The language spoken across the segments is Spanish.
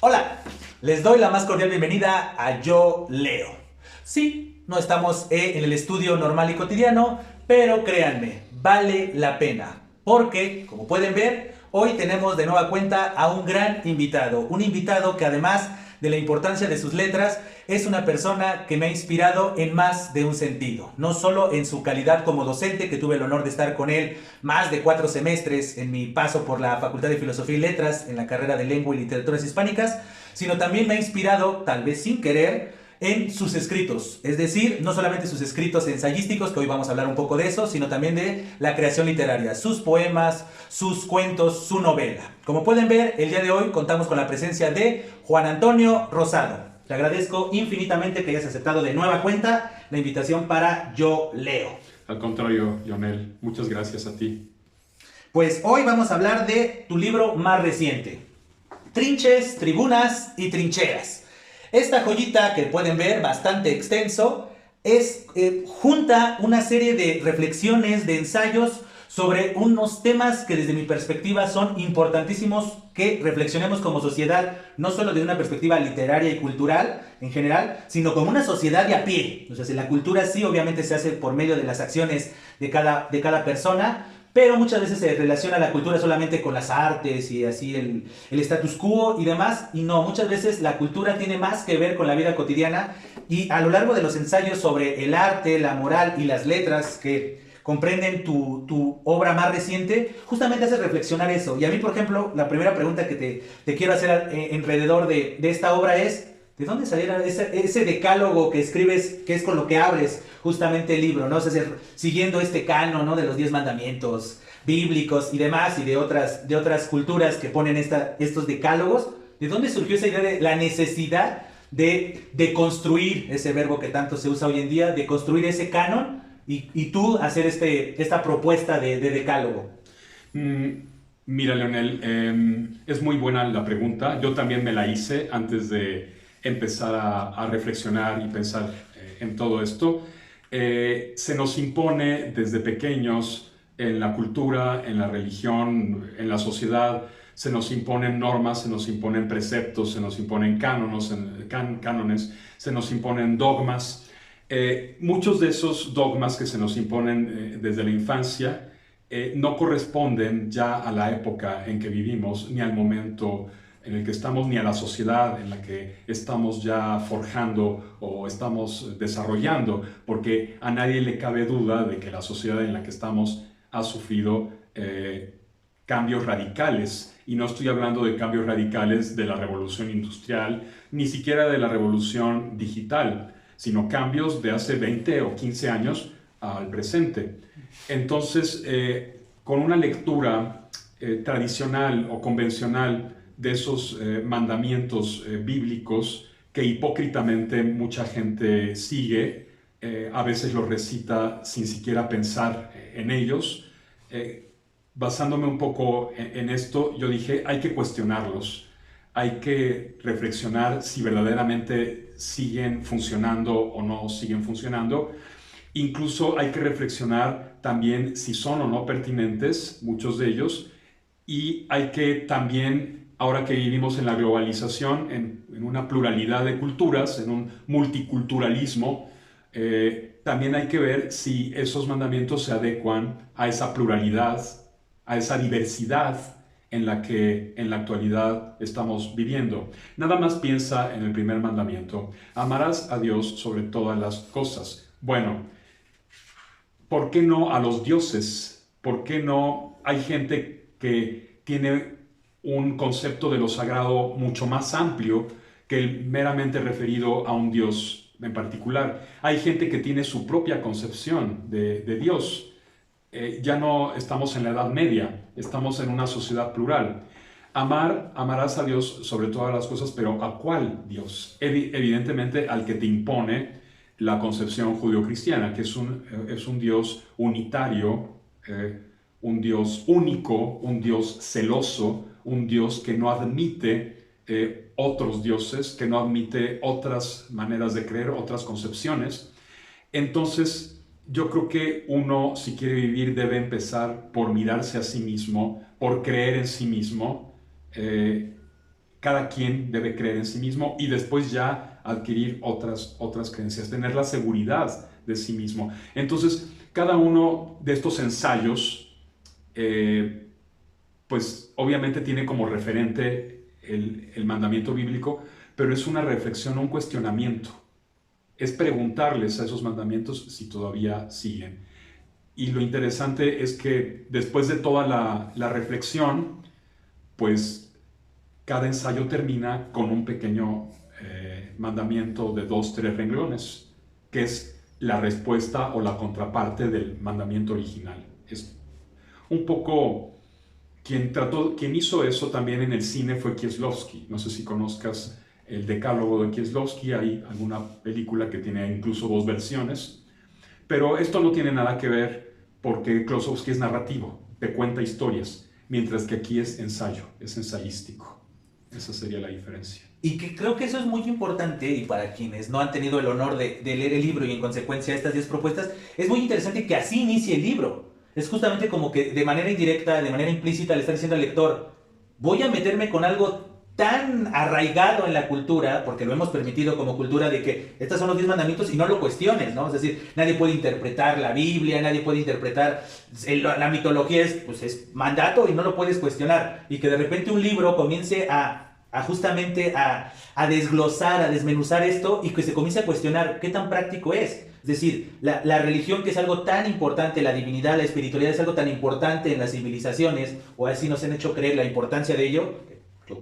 Hola, les doy la más cordial bienvenida a Yo Leo. Sí, no estamos en el estudio normal y cotidiano, pero créanme, vale la pena. Porque, como pueden ver, hoy tenemos de nueva cuenta a un gran invitado. Un invitado que además de la importancia de sus letras, es una persona que me ha inspirado en más de un sentido. No solo en su calidad como docente, que tuve el honor de estar con él más de 4 semestres en mi paso por la Facultad de Filosofía y Letras en la carrera de Lengua y Literaturas Hispánicas, sino también me ha inspirado, tal vez sin querer, en sus escritos. Es decir, no solamente sus escritos ensayísticos, que hoy vamos a hablar un poco de eso, sino también de la creación literaria, sus poemas, sus cuentos, su novela. Como pueden ver, el día de hoy contamos con la presencia de Juan Antonio Rosado. Te agradezco infinitamente que hayas aceptado de nueva cuenta la invitación para Yo Leo. Al contrario, Lionel, muchas gracias a ti. Pues hoy vamos a hablar de tu libro más reciente, Trinches, Tribunas y Trincheras. Esta joyita que pueden ver, bastante extenso, junta una serie de reflexiones, de ensayos sobre unos temas que desde mi perspectiva son importantísimos que reflexionemos como sociedad, no solo desde una perspectiva literaria y cultural en general, sino como una sociedad de a pie. O sea, si la cultura sí obviamente se hace por medio de las acciones de cada persona, pero muchas veces se relaciona la cultura solamente con las artes y así el status quo y demás, y no, muchas veces la cultura tiene más que ver con la vida cotidiana, y a lo largo de los ensayos sobre el arte, la moral y las letras que comprenden tu obra más reciente, justamente hace reflexionar eso. Y a mí, por ejemplo, la primera pregunta que te quiero hacer alrededor de esta obra es, ¿de dónde saliera ese decálogo que escribes, que es con lo que abres justamente el libro, ¿no? O sea, siguiendo este canon, ¿no? De los 10 mandamientos bíblicos y demás, y de otras culturas que ponen estos decálogos. ¿De dónde surgió esa idea de la necesidad de construir ese verbo que tanto se usa hoy en día, de construir ese canon y tú hacer esta propuesta de decálogo? Mm, Mira, Leonel, es muy buena la pregunta. Yo también me la hice antes de empezar a reflexionar y pensar en todo esto. Se nos impone desde pequeños en la cultura, en la religión, en la sociedad, se nos imponen normas, se nos imponen preceptos, se nos imponen cánones, se nos imponen dogmas. Muchos de esos dogmas que se nos imponen desde la infancia no corresponden ya a la época en que vivimos, ni al momento en el que estamos, ni a la sociedad en la que estamos ya forjando o estamos desarrollando, porque a nadie le cabe duda de que la sociedad en la que estamos ha sufrido cambios radicales. Y no estoy hablando de cambios radicales de la revolución industrial, ni siquiera de la revolución digital, sino cambios de hace 20 o 15 años al presente. Entonces, con una lectura tradicional o convencional de esos mandamientos bíblicos que hipócritamente mucha gente sigue, a veces los recita sin siquiera pensar en ellos. Basándome un poco en esto, yo dije, hay que cuestionarlos, hay que reflexionar si verdaderamente siguen funcionando o no siguen funcionando. Incluso hay que reflexionar también si son o no pertinentes, muchos de ellos, y hay que también, ahora que vivimos en la globalización, en una pluralidad de culturas, en un multiculturalismo, también hay que ver si esos mandamientos se adecuan a esa pluralidad, a esa diversidad en la que en la actualidad estamos viviendo. Nada más piensa en el primer mandamiento: amarás a Dios sobre todas las cosas. Bueno, ¿por qué no a los dioses? ¿Por qué no hay gente que tiene un concepto de lo sagrado mucho más amplio que el meramente referido a un dios en particular? Hay gente que tiene su propia concepción de Dios. Ya no estamos en la Edad Media, estamos en una sociedad plural. Amarás a Dios sobre todas las cosas, pero ¿a cuál Dios? Evidentemente al que te impone la concepción judeocristiana, que es un Dios unitario, un Dios único, un Dios celoso, un Dios que no admite otros dioses, que no admite otras maneras de creer, otras concepciones. Entonces, yo creo que uno, si quiere vivir, debe empezar por mirarse a sí mismo, por creer en sí mismo, cada quien debe creer en sí mismo y después ya adquirir otras creencias, tener la seguridad de sí mismo. Entonces, cada uno de estos ensayos, pues obviamente tiene como referente el mandamiento bíblico, pero es una reflexión, un cuestionamiento. Es preguntarles a esos mandamientos si todavía siguen. Y lo interesante es que después de toda la reflexión, pues cada ensayo termina con un pequeño mandamiento de 2, 3 renglones, que es la respuesta o la contraparte del mandamiento original. Es un poco... Quien hizo eso también en el cine fue Kieslowski. No sé si conozcas el Decálogo de Kieslowski. Hay alguna película que tiene incluso 2 versiones. Pero esto no tiene nada que ver porque Kieslowski es narrativo, te cuenta historias, mientras que aquí es ensayo, es ensayístico. Esa sería la diferencia. Y que creo que eso es muy importante, y para quienes no han tenido el honor de leer el libro y en consecuencia estas 10 propuestas, es muy interesante que así inicie el libro. Es justamente como que de manera indirecta, de manera implícita le está diciendo al lector, voy a meterme con algo tan arraigado en la cultura, porque lo hemos permitido como cultura de que estos son los 10 mandamientos y no lo cuestiones, ¿no? Es decir, nadie puede interpretar la Biblia, nadie puede interpretar la mitología, pues es mandato y no lo puedes cuestionar. Y que de repente un libro comience justamente a desglosar, a desmenuzar esto y que se comience a cuestionar qué tan práctico es. Es decir, la religión, que es algo tan importante, la divinidad, la espiritualidad es algo tan importante en las civilizaciones, o así nos han hecho creer la importancia de ello,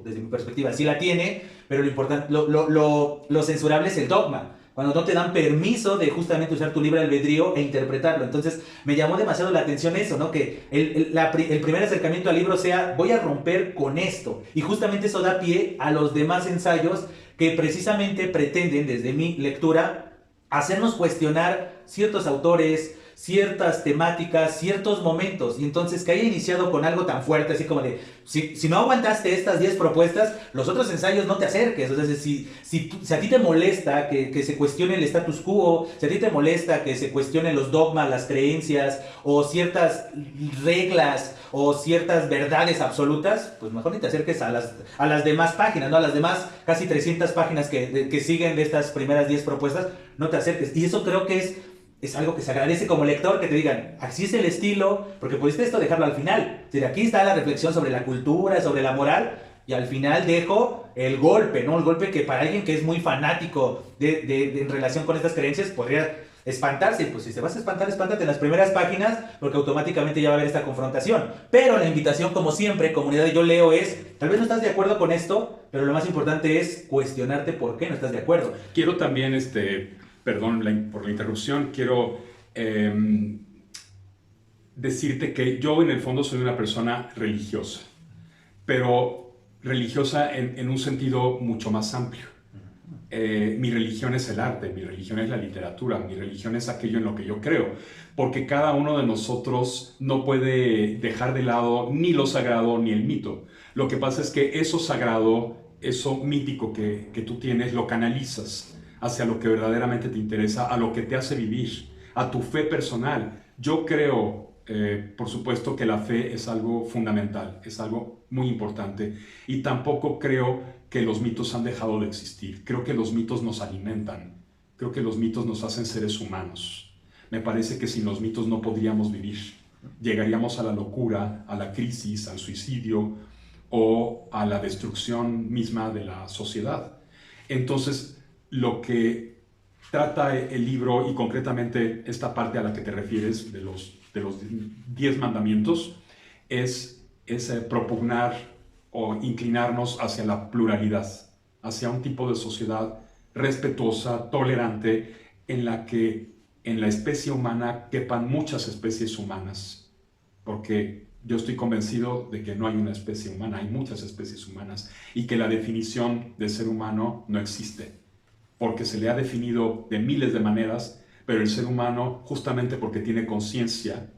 desde mi perspectiva sí la tiene, pero lo censurable es el dogma. Cuando no te dan permiso de justamente usar tu libre albedrío e interpretarlo. Entonces me llamó demasiado la atención eso, ¿no? Que el primer acercamiento al libro sea, voy a romper con esto. Y justamente eso da pie a los demás ensayos que precisamente pretenden, desde mi lectura, hacernos cuestionar ciertos autores, ciertas temáticas, ciertos momentos. Y entonces que haya iniciado con algo tan fuerte, así como de, si no aguantaste estas 10 propuestas, los otros ensayos no te acerques. O sea, si a ti te molesta que se cuestione el status quo, si a ti te molesta que se cuestionen los dogmas, las creencias, o ciertas reglas, o ciertas verdades absolutas, pues mejor ni te acerques a las demás páginas, ¿no? A las demás casi 300 páginas que siguen de estas primeras 10 propuestas, no te acerques. Y eso creo que es algo que se agradece como lector, que te digan, así es el estilo, porque pudiste esto dejarlo al final. Es decir, aquí está la reflexión sobre la cultura, sobre la moral, y al final dejo el golpe, ¿no? El golpe que para alguien que es muy fanático en relación con estas creencias podría espantarse. Pues si te vas a espantar, espántate en las primeras páginas, porque automáticamente ya va a haber esta confrontación. Pero la invitación, como siempre, comunidad de Yo Leo, es, tal vez no estás de acuerdo con esto, pero lo más importante es cuestionarte por qué no estás de acuerdo. Quiero también, perdón por la interrupción, quiero decirte que yo en el fondo soy una persona religiosa, pero religiosa en un sentido mucho más amplio. Mi religión es el arte, mi religión es la literatura, mi religión es aquello en lo que yo creo, porque cada uno de nosotros no puede dejar de lado ni lo sagrado ni el mito. Lo que pasa es que eso sagrado, eso mítico que tú tienes, lo canalizas hacia lo que verdaderamente te interesa, a lo que te hace vivir, a tu fe personal. Yo creo, por supuesto, que la fe es algo fundamental, es algo muy importante, y tampoco creo que los mitos han dejado de existir. Creo que los mitos nos alimentan, creo que los mitos nos hacen seres humanos. Me parece que sin los mitos no podríamos vivir. Llegaríamos a la locura, a la crisis, al suicidio o a la destrucción misma de la sociedad. Entonces, lo que trata el libro, y concretamente esta parte a la que te refieres de los 10 mandamientos, es propugnar o inclinarnos hacia la pluralidad, hacia un tipo de sociedad respetuosa, tolerante, en la que en la especie humana quepan muchas especies humanas, porque yo estoy convencido de que no hay una especie humana, hay muchas especies humanas, y que la definición de ser humano no existe, porque se le ha definido de miles de maneras, pero el ser humano, justamente porque tiene conciencia,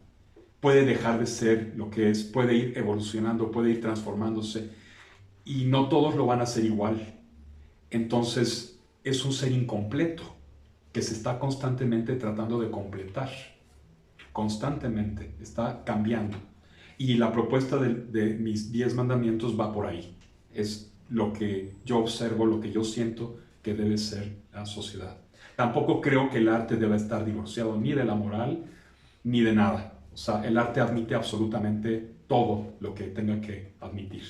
puede dejar de ser lo que es, puede ir evolucionando, puede ir transformándose, y no todos lo van a hacer igual. Entonces, es un ser incompleto, que se está constantemente tratando de completar, constantemente, está cambiando. Y la propuesta de mis 10 mandamientos va por ahí. Es lo que yo observo, lo que yo siento que debe ser la sociedad. Tampoco creo que el arte deba estar divorciado ni de la moral ni de nada. O sea, el arte admite absolutamente todo lo que tenga que admitir.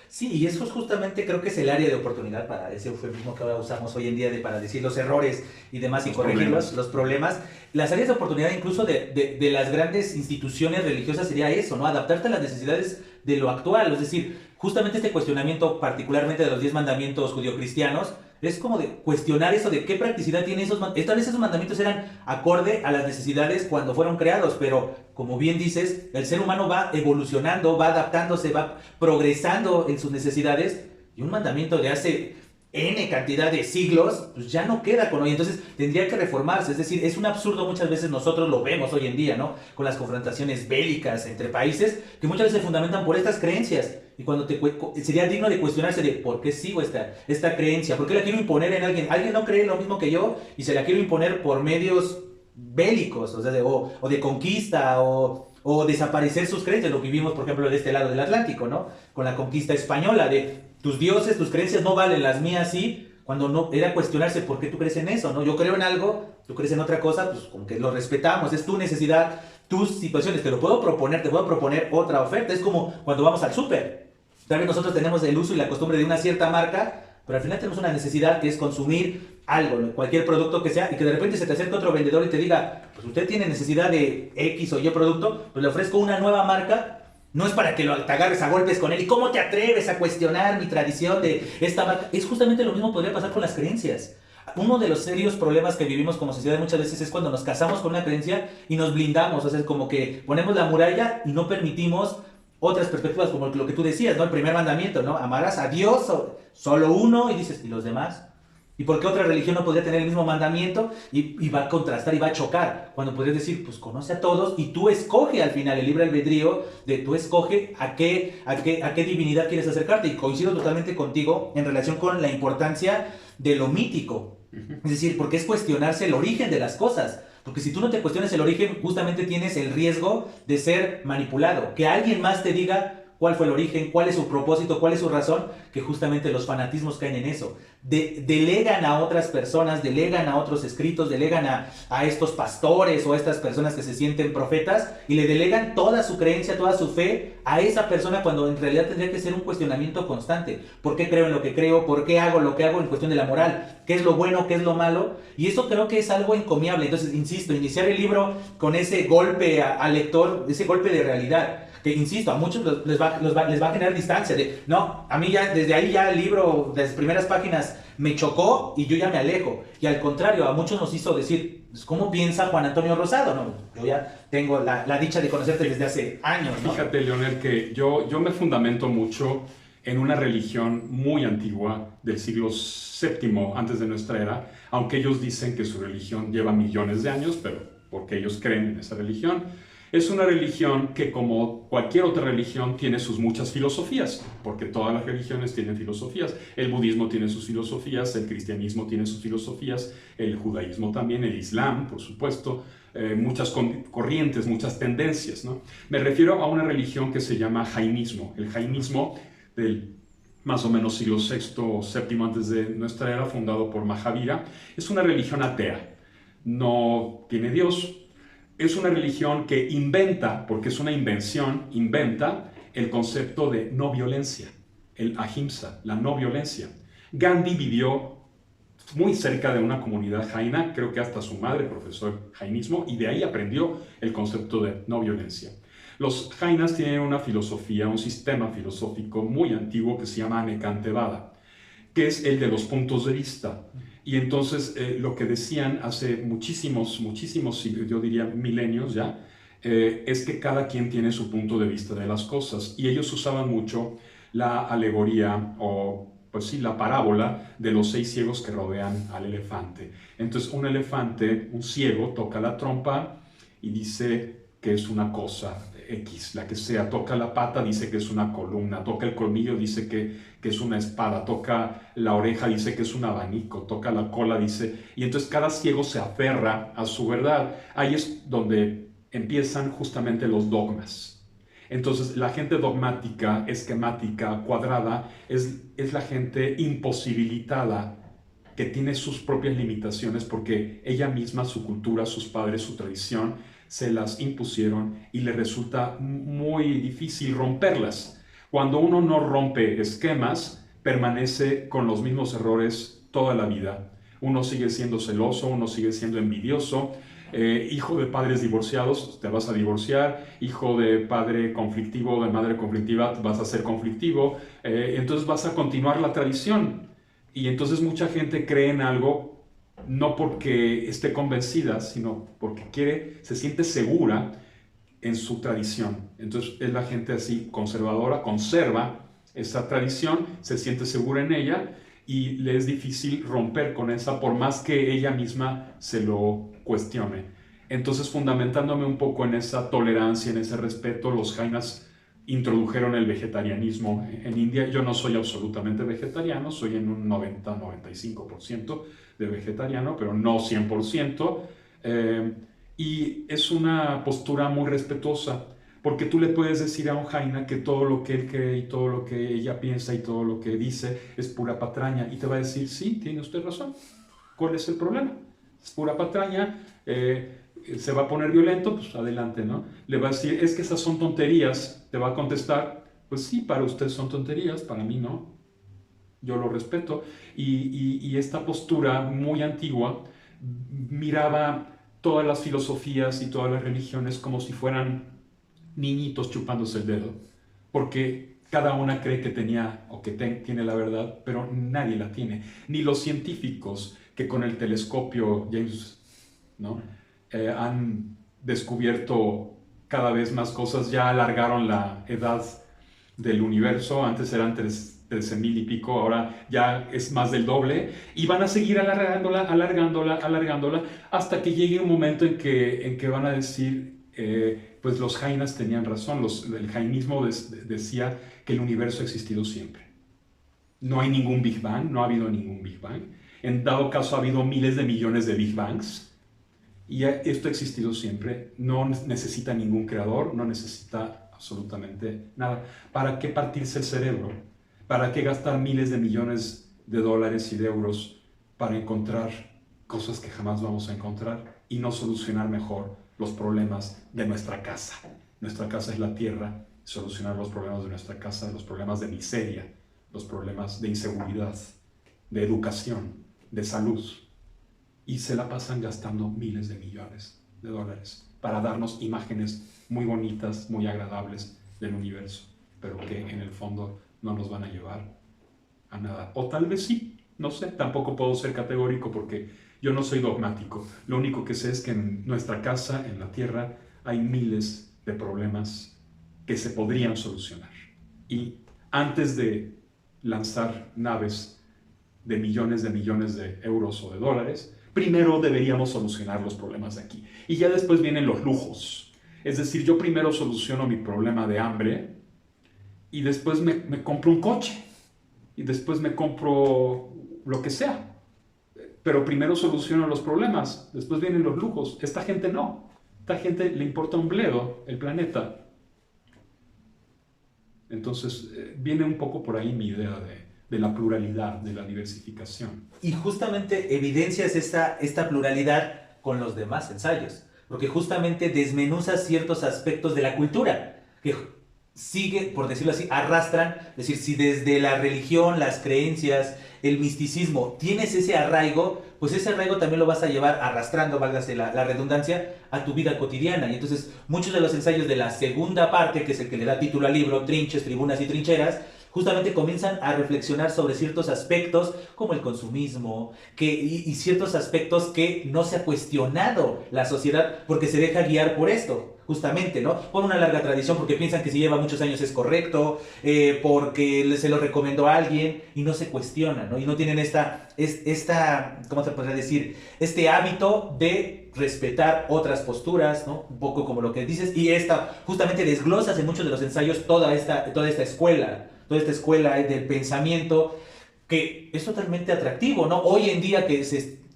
Sí, y eso es justamente, creo que es el área de oportunidad para ese eufemismo que ahora usamos hoy en día para decir los errores y demás y corregirlos, los problemas. Las áreas de oportunidad incluso de las grandes instituciones religiosas sería eso, ¿no? Adaptarte a las necesidades de lo actual. Es decir, justamente este cuestionamiento particularmente de los 10 mandamientos judio-cristianos es como de cuestionar eso de qué practicidad tiene esos mandamientos. Tal vez esos mandamientos eran acorde a las necesidades cuando fueron creados, pero como bien dices, el ser humano va evolucionando, va adaptándose, va progresando en sus necesidades y un mandamiento de hace N cantidad de siglos, pues ya no queda con hoy, entonces tendría que reformarse. Es decir, es un absurdo, muchas veces nosotros lo vemos hoy en día, ¿no? Con las confrontaciones bélicas entre países, que muchas veces se fundamentan por estas creencias, y cuando sería digno de cuestionarse de por qué sigo esta creencia, por qué la quiero imponer en alguien no cree lo mismo que yo, y se la quiero imponer por medios bélicos, o sea, o de conquista, o desaparecer sus creencias, lo que vivimos, por ejemplo, de este lado del Atlántico, ¿no? Con la conquista española, de tus dioses, tus creencias no valen, las mías sí, cuando no era cuestionarse por qué tú crees en eso, ¿no? Yo creo en algo, tú crees en otra cosa, pues como que lo respetamos, es tu necesidad, tus situaciones, te puedo proponer otra oferta, es como cuando vamos al súper, tal vez nosotros tenemos el uso y la costumbre de una cierta marca, pero al final tenemos una necesidad que es consumir algo, ¿no? Cualquier producto que sea, y que de repente se te acerque otro vendedor y te diga, pues usted tiene necesidad de X o Y producto, pues le ofrezco una nueva marca. No es para que te agarres a golpes con él. ¿Y cómo te atreves a cuestionar mi tradición de esta marca? Es justamente lo mismo podría pasar con las creencias. Uno de los serios problemas que vivimos como sociedad muchas veces es cuando nos casamos con una creencia y nos blindamos. O sea, es como que ponemos la muralla y no permitimos otras perspectivas, como lo que tú decías, ¿no? El primer mandamiento, ¿no? Amarás a Dios, solo uno, y dices, ¿y los demás? ¿Y por qué otra religión no podría tener el mismo mandamiento? Y va a contrastar y va a chocar. Cuando podrías decir, pues conoce a todos y tú escoge al final el libre albedrío de tú escoge a qué divinidad quieres acercarte. Y coincido totalmente contigo en relación con la importancia de lo mítico. Es decir, porque es cuestionarse el origen de las cosas. Porque si tú no te cuestionas el origen, justamente tienes el riesgo de ser manipulado. Que alguien más te diga cuál fue el origen, cuál es su propósito, cuál es su razón, que justamente los fanatismos caen en eso. Delegan a otras personas, delegan a otros escritos, delegan a estos pastores o a estas personas que se sienten profetas y le delegan toda su creencia, toda su fe a esa persona cuando en realidad tendría que ser un cuestionamiento constante. ¿Por qué creo en lo que creo? ¿Por qué hago lo que hago en cuestión de la moral? ¿Qué es lo bueno? ¿Qué es lo malo? Y eso creo que es algo encomiable. Entonces, insisto, iniciar el libro con ese golpe al lector, ese golpe de realidad. Que insisto, a muchos les va a generar distancia no, a mí ya desde ahí ya el libro, de las primeras páginas me chocó y yo ya me alejo, y al contrario, a muchos nos hizo decir, ¿cómo piensa Juan Antonio Rosado? No, yo ya tengo la dicha de conocerte desde hace años, ¿no? Fíjate, Leonel, que yo me fundamento mucho en una religión muy antigua del siglo VII antes de nuestra era, aunque ellos dicen que su religión lleva millones de años, pero porque ellos creen en esa religión. Es una religión que, como cualquier otra religión, tiene sus muchas filosofías, porque todas las religiones tienen filosofías. El budismo tiene sus filosofías, el cristianismo tiene sus filosofías, el judaísmo también, el islam, por supuesto, muchas corrientes, muchas tendencias, ¿no? Me refiero a una religión que se llama jainismo. El jainismo del más o menos siglo VI o VII antes de nuestra era, fundado por Mahavira, es una religión atea. No tiene Dios. Es una religión que inventa, porque es una invención, inventa el concepto de no violencia, el ahimsa, la no violencia. Gandhi vivió muy cerca de una comunidad jaina, creo que hasta su madre profesó jainismo, y de ahí aprendió el concepto de no violencia. Los jainas tienen una filosofía, un sistema filosófico muy antiguo que se llama Anekantevada, que es el de los puntos de vista. Y entonces lo que decían hace muchísimos, yo diría milenios ya, es que cada quien tiene su punto de vista de las cosas. Y ellos usaban mucho la alegoría o, pues sí, la parábola de los 6 ciegos que rodean al elefante. Entonces un elefante, un ciego, toca la trompa y dice que es una cosa X, la que sea, toca la pata, dice que es una columna, toca el colmillo, dice que es una espada, toca la oreja, dice que es un abanico, toca la cola, dice, y entonces cada ciego se aferra a su verdad. Ahí es donde empiezan justamente los dogmas. Entonces, la gente dogmática, esquemática, cuadrada, es la gente imposibilitada, que tiene sus propias limitaciones porque ella misma, su cultura, sus padres, su tradición, se las impusieron y le resulta muy difícil romperlas. Cuando uno no rompe esquemas, permanece con los mismos errores toda la vida. Uno sigue siendo celoso, uno sigue siendo envidioso. Hijo de padres divorciados, te vas a divorciar. Hijo de padre conflictivo o de madre conflictiva, vas a ser conflictivo. Entonces vas a continuar la tradición. Y entonces mucha gente cree en algo no porque esté convencida, sino porque se siente segura en su tradición. Entonces es la gente así conservadora, conserva esa tradición, se siente segura en ella y le es difícil romper con esa por más que ella misma se lo cuestione. Entonces, fundamentándome un poco en esa tolerancia, en ese respeto, los jainas introdujeron el vegetarianismo en India. Yo no soy absolutamente vegetariano, soy en un 90-95% de vegetariano, pero no 100%. Y es una postura muy respetuosa, porque tú le puedes decir a un jaina que todo lo que él cree y todo lo que ella piensa y todo lo que dice es pura patraña, y te va a decir, sí, tiene usted razón, ¿cuál es el problema? Es pura patraña, se va a poner violento, pues adelante, ¿no? Le va a decir, es que esas son tonterías, te va a contestar, pues sí, para usted son tonterías, para mí no, yo lo respeto. Y esta postura muy antigua miraba todas las filosofías y todas las religiones como si fueran niñitos chupándose el dedo, porque cada una cree que tenía o que tiene la verdad, pero nadie la tiene, ni los científicos que con el telescopio James, ¿no? Han descubierto cada vez más cosas, ya alargaron la edad del universo, antes eran 13,000 y pico, ahora ya es más del doble, y van a seguir alargándola, hasta que llegue un momento en que van a decir, pues los jainas tenían razón, el jainismo decía que el universo ha existido siempre. No hay ningún Big Bang, no ha habido ningún Big Bang. En dado caso ha habido miles de millones de Big Bangs, y esto ha existido siempre, no necesita ningún creador, no necesita absolutamente nada. ¿Para qué partirse el cerebro? ¿Para qué gastar miles de millones de dólares y de euros para encontrar cosas que jamás vamos a encontrar y no solucionar mejor los problemas de nuestra casa? Nuestra casa es la tierra, solucionar los problemas de nuestra casa, los problemas de miseria, los problemas de inseguridad, de educación, de salud. Y se la pasan gastando miles de millones de dólares para darnos imágenes muy bonitas, muy agradables del universo, pero que en el fondo no nos van a llevar a nada. O tal vez sí, no sé, tampoco puedo ser categórico porque yo no soy dogmático. Lo único que sé es que en nuestra casa, en la Tierra, hay miles de problemas que se podrían solucionar. Y antes de lanzar naves de millones de euros o de dólares, primero deberíamos solucionar los problemas de aquí. Y ya después vienen los lujos. Es decir, yo primero soluciono mi problema de hambre y después me compro un coche. Y después me compro lo que sea. Pero primero soluciono los problemas, después vienen los lujos. Esta gente no. Esta gente le importa un bledo el planeta. Entonces, viene un poco por ahí mi idea de la pluralidad, de la diversificación. Y justamente evidencias esta pluralidad con los demás ensayos, porque justamente desmenuzas ciertos aspectos de la cultura, que sigue, por decirlo así, arrastran, es decir, si desde la religión, las creencias, el misticismo, tienes ese arraigo, pues ese arraigo también lo vas a llevar arrastrando, válgase la redundancia, a tu vida cotidiana. Y entonces, muchos de los ensayos de la segunda parte, que es el que le da título al libro, Trinches, Tribunas y Trincheras, justamente comienzan a reflexionar sobre ciertos aspectos como el consumismo y ciertos aspectos que no se ha cuestionado la sociedad porque se deja guiar por esto, justamente, ¿no? Por una larga tradición, porque piensan que si lleva muchos años es correcto, porque se lo recomendó a alguien y no se cuestiona, ¿no? Y no tienen ¿cómo se podría decir? Este hábito de respetar otras posturas, ¿no? Un poco como lo que dices, y justamente desglosas en muchos de los ensayos toda esta escuela del pensamiento, que es totalmente atractivo, ¿no? Hoy en día que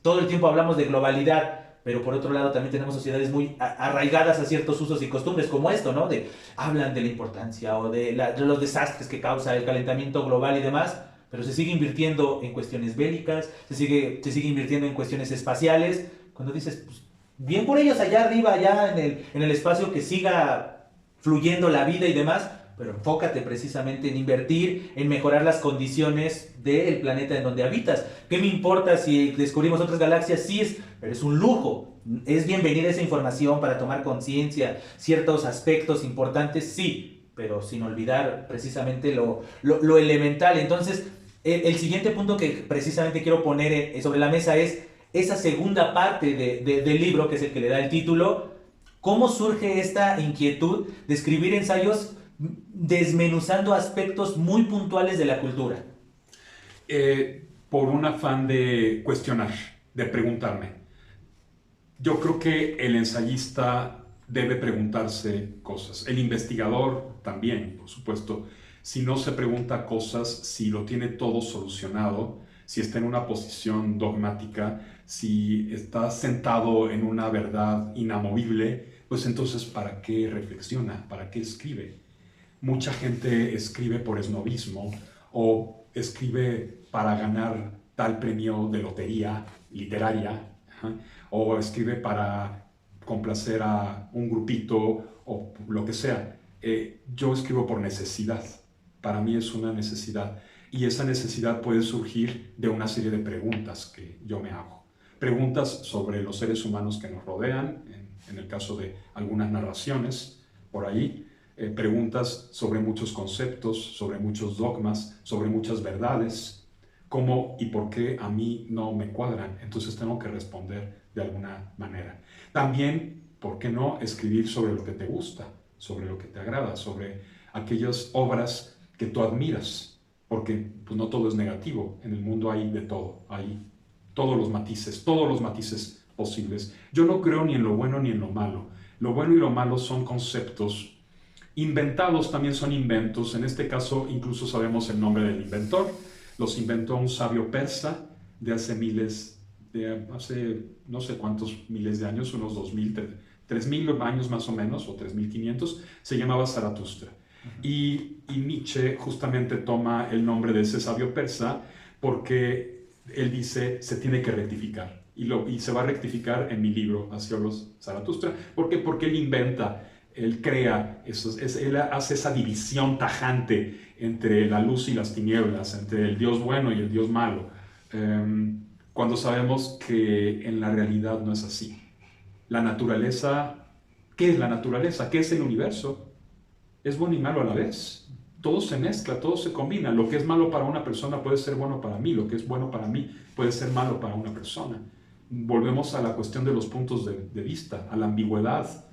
todo el tiempo hablamos de globalidad, pero por otro lado también tenemos sociedades muy arraigadas a ciertos usos y costumbres, como esto, ¿no? Hablan de la importancia o de los desastres que causa el calentamiento global y demás, pero se sigue invirtiendo en cuestiones bélicas, se sigue invirtiendo en cuestiones espaciales, cuando dices, pues, bien por ellos allá arriba, allá en el espacio, que siga fluyendo la vida y demás, pero enfócate precisamente en invertir, en mejorar las condiciones del planeta en donde habitas. ¿Qué me importa si descubrimos otras galaxias? Sí, pero es un lujo. ¿Es bienvenida esa información para tomar conciencia, ciertos aspectos importantes? Sí, pero sin olvidar precisamente lo elemental. Entonces, el siguiente punto que precisamente quiero poner sobre la mesa es esa segunda parte del libro, que es el que le da el título. ¿Cómo surge esta inquietud de escribir ensayos desmenuzando aspectos muy puntuales de la cultura? Por un afán de cuestionar, de preguntarme. Yo creo que el ensayista debe preguntarse cosas. El investigador también, por supuesto. Si no se pregunta cosas, si lo tiene todo solucionado, si está en una posición dogmática, si está sentado en una verdad inamovible, pues entonces ¿para qué reflexiona? ¿Para qué escribe? Mucha gente escribe por esnobismo o escribe para ganar tal premio de lotería literaria, o escribe para complacer a un grupito o lo que sea. Yo escribo por necesidad. Para mí es una necesidad, y esa necesidad puede surgir de una serie de preguntas que yo me hago. Preguntas sobre los seres humanos que nos rodean, en el caso de algunas narraciones por ahí, preguntas sobre muchos conceptos, sobre muchos dogmas, sobre muchas verdades, cómo y por qué a mí no me cuadran, entonces tengo que responder de alguna manera. También, ¿por qué no escribir sobre lo que te gusta, sobre lo que te agrada, sobre aquellas obras que tú admiras? Porque pues, no todo es negativo, en el mundo hay de todo, hay todos los matices posibles. Yo no creo ni en lo bueno ni en lo malo. Lo bueno y lo malo son conceptos inventados, también son inventos. En este caso incluso sabemos el nombre del inventor. Los inventó un sabio persa de hace no sé cuántos miles de años, unos 2000, 3000 años más o menos, o 3500, se llamaba Zaratustra. Y Nietzsche justamente toma el nombre de ese sabio persa porque él dice, se tiene que rectificar. Y se va a rectificar en mi libro, Hacia los Zaratustra. ¿Por qué? Porque él inventa, él crea, él hace esa división tajante entre la luz y las tinieblas, entre el Dios bueno y el Dios malo, cuando sabemos que en la realidad no es así. La naturaleza, ¿qué es la naturaleza? ¿Qué es el universo? Es bueno y malo a la vez. Todo se mezcla, todo se combina. Lo que es malo para una persona puede ser bueno para mí. Lo que es bueno para mí puede ser malo para una persona. Volvemos a la cuestión de los puntos de vista, a la ambigüedad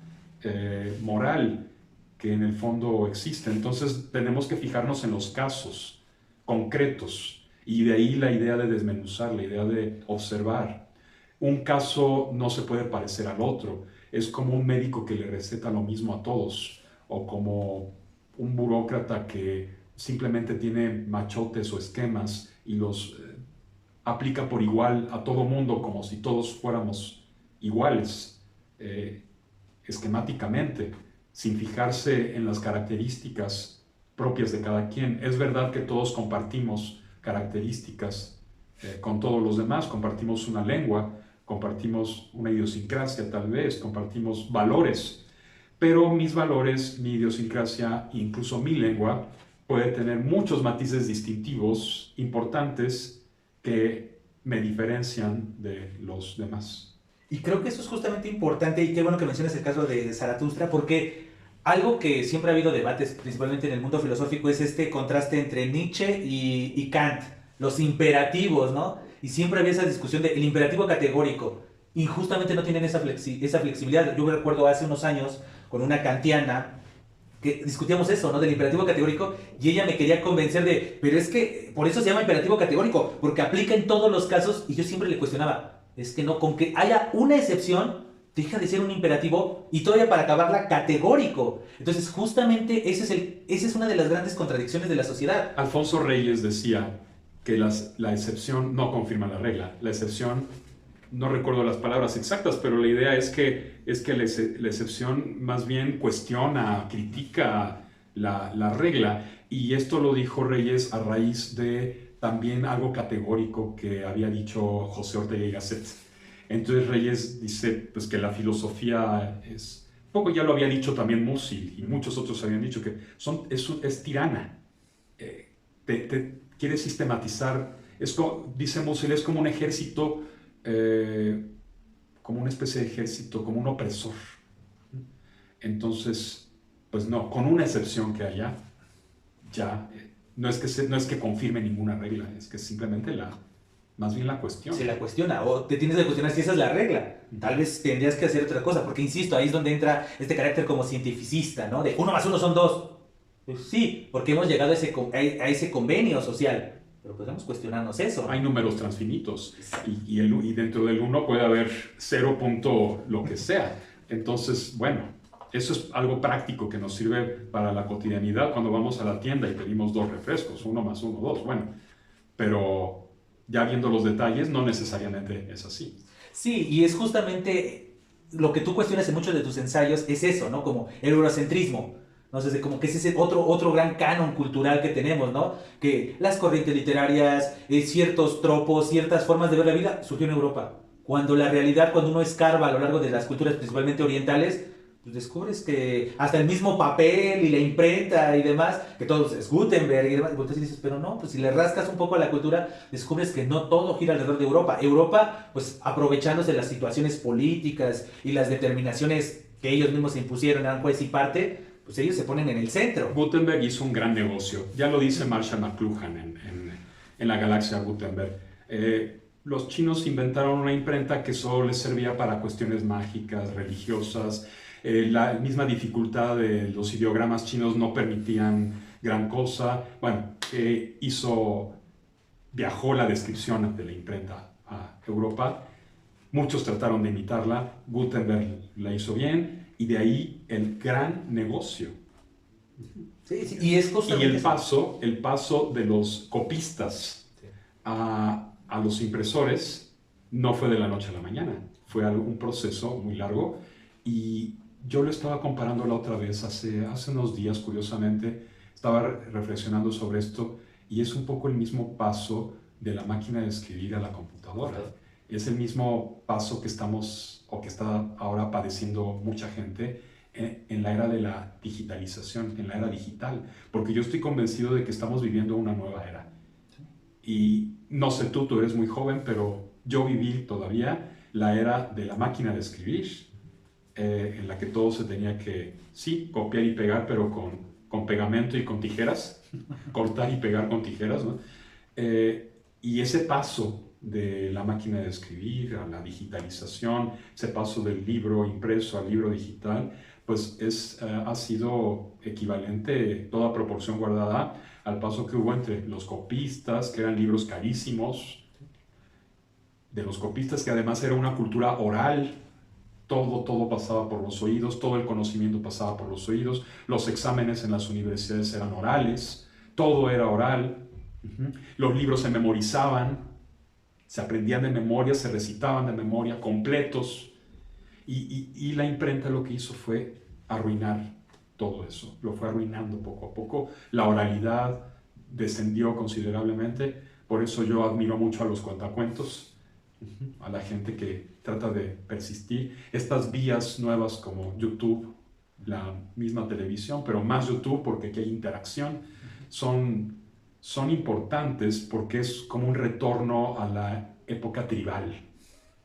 moral que en el fondo existe. Entonces tenemos que fijarnos en los casos concretos, y de ahí la idea de desmenuzar, la idea de observar. Un caso no se puede parecer al otro. Es como un médico que le receta lo mismo a todos, o como un burócrata que simplemente tiene machotes o esquemas y los aplica por igual a todo mundo, como si todos fuéramos iguales, esquemáticamente, sin fijarse en las características propias de cada quien. Es verdad que todos compartimos características con todos los demás, compartimos una lengua, compartimos una idiosincrasia tal vez, compartimos valores, pero mis valores, mi idiosincrasia, incluso mi lengua, puede tener muchos matices distintivos importantes que me diferencian de los demás. Y creo que eso es justamente importante, y qué bueno que mencionas el caso de Zaratustra, porque algo que siempre ha habido debates, principalmente en el mundo filosófico, es este contraste entre Nietzsche y Kant, los imperativos, ¿no? Y siempre había esa discusión del imperativo categórico, y justamente no tienen esa flexibilidad. Yo recuerdo hace unos años con una kantiana que discutíamos eso, ¿no? Del imperativo categórico, y ella me quería convencer pero es que por eso se llama imperativo categórico, porque aplica en todos los casos, y yo siempre le cuestionaba, es que no, con que haya una excepción, deja de ser un imperativo, y todavía para acabarla categórico. Entonces esa es una de las grandes contradicciones de la sociedad. Alfonso Reyes decía que la excepción no confirma la regla, la excepción no recuerdo las palabras exactas, pero la idea es que la excepción más bien cuestiona, critica la regla. Y esto lo dijo Reyes a raíz de también algo categórico que había dicho José Ortega y Gasset. Entonces Reyes dice pues, que la filosofía es, poco ya lo había dicho también Musil y muchos otros habían dicho que es tirana. Quiere sistematizar, dice Musil, es como un ejército, como una especie de ejército, como un opresor. Entonces, pues no, con una excepción que haya, ya no es que confirme ninguna regla, es que simplemente más bien la cuestión. Se la cuestiona, o te tienes que cuestionar si esa es la regla. Tal vez tendrías que hacer otra cosa, porque insisto, ahí es donde entra este carácter como cientificista, ¿no? De 1 más 1 son 2. Pues sí, porque hemos llegado a ese convenio social, pero podemos cuestionarnos eso. Hay números transfinitos y dentro del 1 puede haber 0 punto lo que sea. Entonces, bueno, eso es algo práctico que nos sirve para la cotidianidad cuando vamos a la tienda y pedimos 2 refrescos, 1 más 1, 2, bueno, pero ya viendo los detalles no necesariamente es así. Sí, y es justamente lo que tú cuestionas en muchos de tus ensayos, es eso, ¿no? Como el eurocentrismo. No sé, como que es ese otro gran canon cultural que tenemos, ¿no? Que las corrientes literarias, ciertos tropos, ciertas formas de ver la vida surgió en Europa. Cuando la realidad, cuando uno escarba a lo largo de las culturas principalmente orientales, pues descubres que hasta el mismo papel y la imprenta y demás, que todo es Gutenberg y demás, y entonces dices, pero no, pues si le rascas un poco a la cultura, descubres que no todo gira alrededor de Europa. Europa, pues aprovechándose de las situaciones políticas y las determinaciones que ellos mismos se impusieron, eran juez y parte, pues ellos se ponen en el centro. Gutenberg hizo un gran negocio, ya lo dice Marshall McLuhan en la galaxia Gutenberg. Los chinos inventaron una imprenta que solo les servía para cuestiones mágicas, religiosas. La misma dificultad de los ideogramas chinos no permitían gran cosa. Bueno, viajó la descripción de la imprenta a Europa. Muchos trataron de imitarla, Gutenberg la hizo bien y de ahí el gran negocio. Sí, sí, y es justamente el paso de los copistas a los impresores no fue de la noche a la mañana, fue un proceso muy largo y yo lo estaba comparando la otra vez, hace unos días, curiosamente, estaba reflexionando sobre esto y es un poco el mismo paso de la máquina de escribir a la computadora. Es el mismo paso que estamos o que está ahora padeciendo mucha gente en la era de la digitalización, en la era digital, porque yo estoy convencido de que estamos viviendo una nueva era. Y no sé tú eres muy joven, pero yo viví todavía la era de la máquina de escribir, en la que todo se tenía que, sí, copiar y pegar, pero con pegamento y con tijeras, cortar y pegar con tijeras, ¿no? Y ese paso de la máquina de escribir a la digitalización, ese paso del libro impreso al libro digital, pues ha sido equivalente, toda proporción guardada, al paso que hubo entre los copistas, que eran libros carísimos, de los copistas, que además era una cultura oral, todo pasaba por los oídos, todo el conocimiento pasaba por los oídos, los exámenes en las universidades eran orales, todo era oral, los libros se memorizaban, se aprendían de memoria, se recitaban de memoria, completos, y la imprenta lo que hizo fue arruinar todo eso, lo fue arruinando poco a poco, la oralidad descendió considerablemente, por eso yo admiro mucho a los cuentacuentos, a la gente que trata de persistir. Estas vías nuevas como YouTube, la misma televisión, pero más YouTube porque aquí hay interacción, son importantes porque es como un retorno a la época tribal,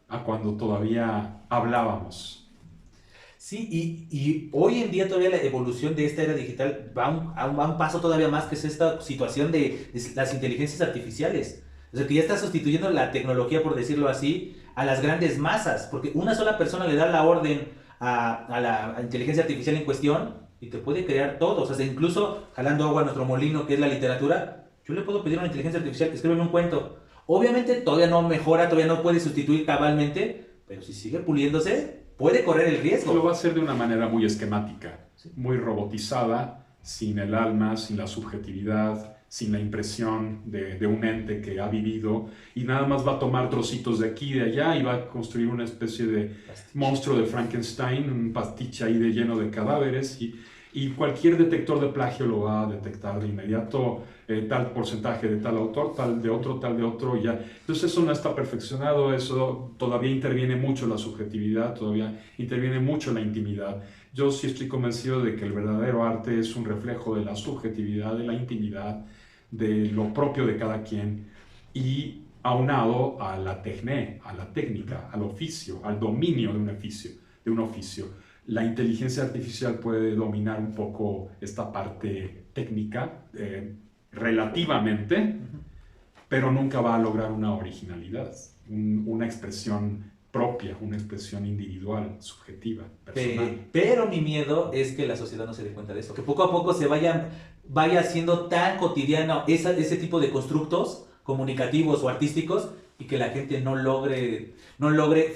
a cuando todavía hablábamos. Sí, y hoy en día todavía la evolución de esta era digital va un paso todavía más, que es esta situación de las inteligencias artificiales. O sea, que ya está sustituyendo la tecnología, por decirlo así, a las grandes masas, porque una sola persona le da la orden a la inteligencia artificial en cuestión y te puede crear todo. O sea, incluso jalando agua a nuestro molino, que es la literatura, yo le puedo pedir a una inteligencia artificial que escriba un cuento. Obviamente todavía no mejora, todavía no puede sustituir cabalmente, pero si sigue puliéndose, puede correr el riesgo. Lo va a hacer de una manera muy esquemática, muy robotizada, sin el alma, sin la subjetividad, sin la impresión de un ente que ha vivido, y nada más va a tomar trocitos de aquí y de allá y va a construir una especie de monstruo de Frankenstein, un pastiche ahí lleno de cadáveres, y cualquier detector de plagio lo va a detectar de inmediato, tal porcentaje de tal autor, tal de otro, y ya. Entonces eso no está perfeccionado, eso todavía interviene mucho la subjetividad, todavía interviene mucho la intimidad. Yo sí estoy convencido de que el verdadero arte es un reflejo de la subjetividad, de la intimidad, de lo propio de cada quien, y aunado a la a la técnica, al oficio, al dominio de un oficio. La inteligencia artificial puede dominar un poco esta parte técnica relativamente, pero nunca va a lograr una originalidad, una expresión propia, una expresión individual, subjetiva, personal. Pero mi miedo es que la sociedad no se dé cuenta de eso, que poco a poco se vaya haciendo tan cotidiano ese tipo de constructos comunicativos o artísticos y que la gente no logre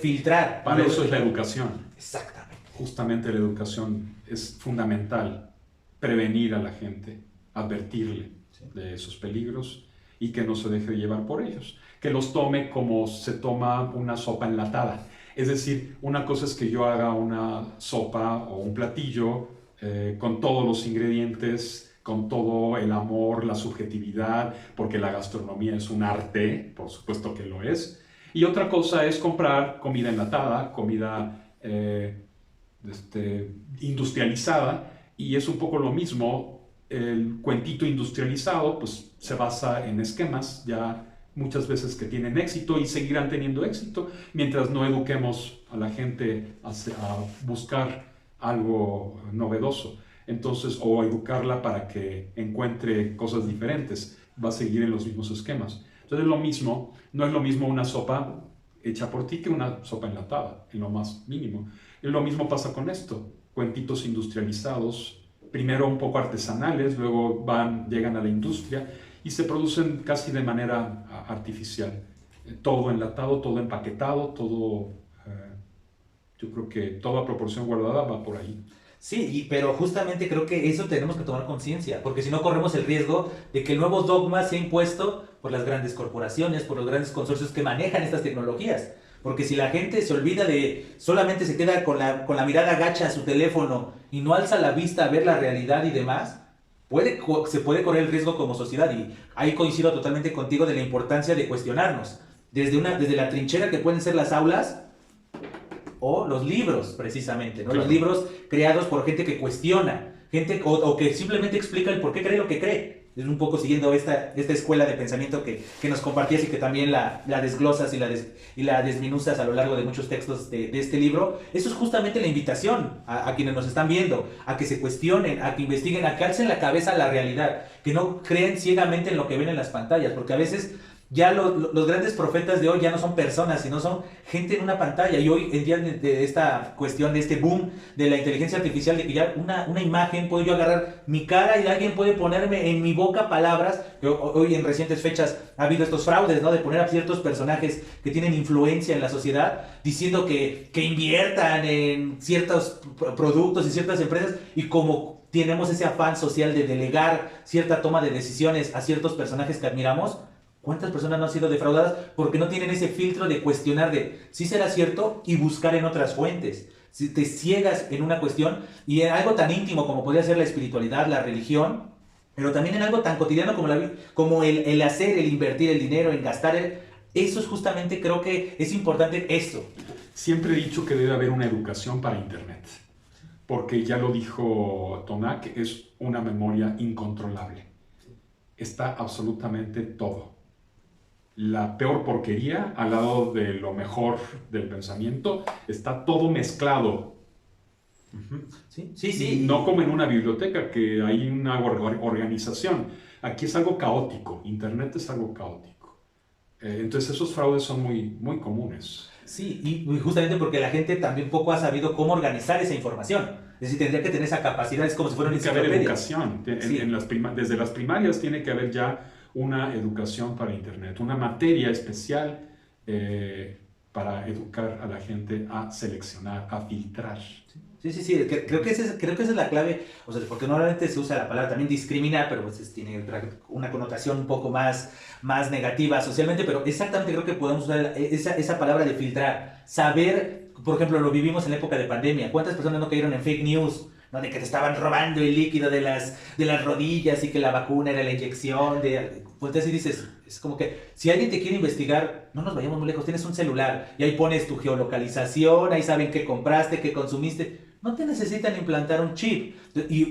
filtrar. Para eso es la educación. Exactamente. Justamente la educación es fundamental, prevenir a la gente, advertirle de esos peligros y que no se deje llevar por ellos, que los tome como se toma una sopa enlatada. Es decir, una cosa es que yo haga una sopa o un platillo con todos los ingredientes, con todo el amor, la subjetividad, porque la gastronomía es un arte, por supuesto que lo es. Y otra cosa es comprar comida enlatada, comida industrializada, y es un poco lo mismo. El cuentito industrializado pues se basa en esquemas ya muchas veces que tienen éxito y seguirán teniendo éxito mientras no eduquemos a la gente a buscar algo novedoso. Entonces, o educarla para que encuentre cosas diferentes, va a seguir en los mismos esquemas. Entonces, lo mismo, no es lo mismo una sopa hecha por ti que una sopa enlatada, en lo más mínimo. Y lo mismo pasa con esto, cuentitos industrializados, primero un poco artesanales, luego llegan a la industria y se producen casi de manera artificial. Todo enlatado, todo empaquetado, todo, yo creo que toda proporción guardada va por ahí. Sí, pero justamente creo que eso tenemos que tomar conciencia, porque si no corremos el riesgo de que el nuevo dogma sea impuesto por las grandes corporaciones, por los grandes consorcios que manejan estas tecnologías. Porque si la gente se olvida solamente se queda con la mirada gacha a su teléfono y no alza la vista a ver la realidad y demás, se puede correr el riesgo como sociedad. Y ahí coincido totalmente contigo de la importancia de cuestionarnos. Desde la trinchera que pueden ser las aulas, o los libros, precisamente, ¿no? Claro. Los libros creados por gente que cuestiona, gente o que simplemente explica el por qué cree lo que cree. Es un poco siguiendo esta escuela de pensamiento que nos compartías y que también la desglosas y la desminuzas a lo largo de muchos textos de este libro. Eso es justamente la invitación a quienes nos están viendo, a que se cuestionen, a que investiguen, a que alcen la cabeza a la realidad, que no creen ciegamente en lo que ven en las pantallas, porque a veces ya los grandes profetas de hoy ya no son personas, sino son gente en una pantalla. Y hoy en día de esta cuestión, de este boom de la inteligencia artificial, de que ya una imagen, puedo yo agarrar mi cara y alguien puede ponerme en mi boca palabras. Hoy en recientes fechas ha habido estos fraudes, ¿no? De poner a ciertos personajes que tienen influencia en la sociedad, diciendo que inviertan en ciertos productos y ciertas empresas, y como tenemos ese afán social de delegar cierta toma de decisiones a ciertos personajes que admiramos, ¿cuántas personas no han sido defraudadas porque no tienen ese filtro de cuestionar de si será cierto y buscar en otras fuentes? Si te ciegas en una cuestión y en algo tan íntimo como podría ser la espiritualidad, la religión, pero también en algo tan cotidiano como el hacer, el invertir el dinero, el gastar, eso es justamente, creo que es importante esto. Siempre he dicho que debe haber una educación para Internet, porque ya lo dijo Tonac, es una memoria incontrolable. Está absolutamente todo. La peor porquería al lado de lo mejor del pensamiento, está todo mezclado. Sí. No como en una biblioteca que hay una organización. Aquí es algo caótico. Internet es algo caótico. Entonces esos fraudes son muy, muy comunes. Sí, y justamente porque la gente también poco ha sabido cómo organizar esa información. Es decir, tendría que tener esa capacidad, es como si fuera una enciclopedia. Tiene que haber educación. Desde las primarias tiene que haber ya una educación para Internet, una materia especial para educar a la gente a seleccionar, a filtrar. Creo que esa es la clave, o sea, porque normalmente se usa la palabra también discriminar, pero pues tiene una connotación un poco más negativa socialmente, pero exactamente creo que podemos usar esa palabra de filtrar, saber, por ejemplo, lo vivimos en la época de pandemia, ¿cuántas personas no cayeron en fake news? ¿No? De que te estaban robando el líquido de las rodillas y que la vacuna era la inyección Volteas y dices, es como que si alguien te quiere investigar, no nos vayamos muy lejos, tienes un celular y ahí pones tu geolocalización, ahí saben qué compraste, qué consumiste. No te necesitan implantar un chip,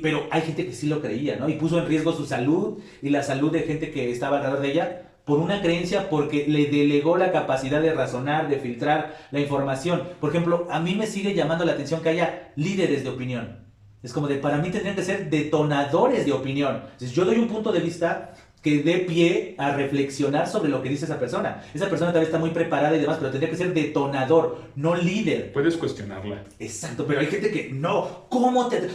pero hay gente que sí lo creía, ¿no? Y puso en riesgo su salud y la salud de gente que estaba alrededor de ella por una creencia, porque le delegó la capacidad de razonar, de filtrar la información. Por ejemplo, a mí me sigue llamando la atención que haya líderes de opinión. Es como para mí tendrían que ser detonadores de opinión. Entonces, yo doy un punto de vista que dé pie a reflexionar sobre lo que dice esa persona. Esa persona tal vez está muy preparada y demás, pero tendría que ser detonador, no líder. Puedes cuestionarla. Exacto, pero hay gente que no.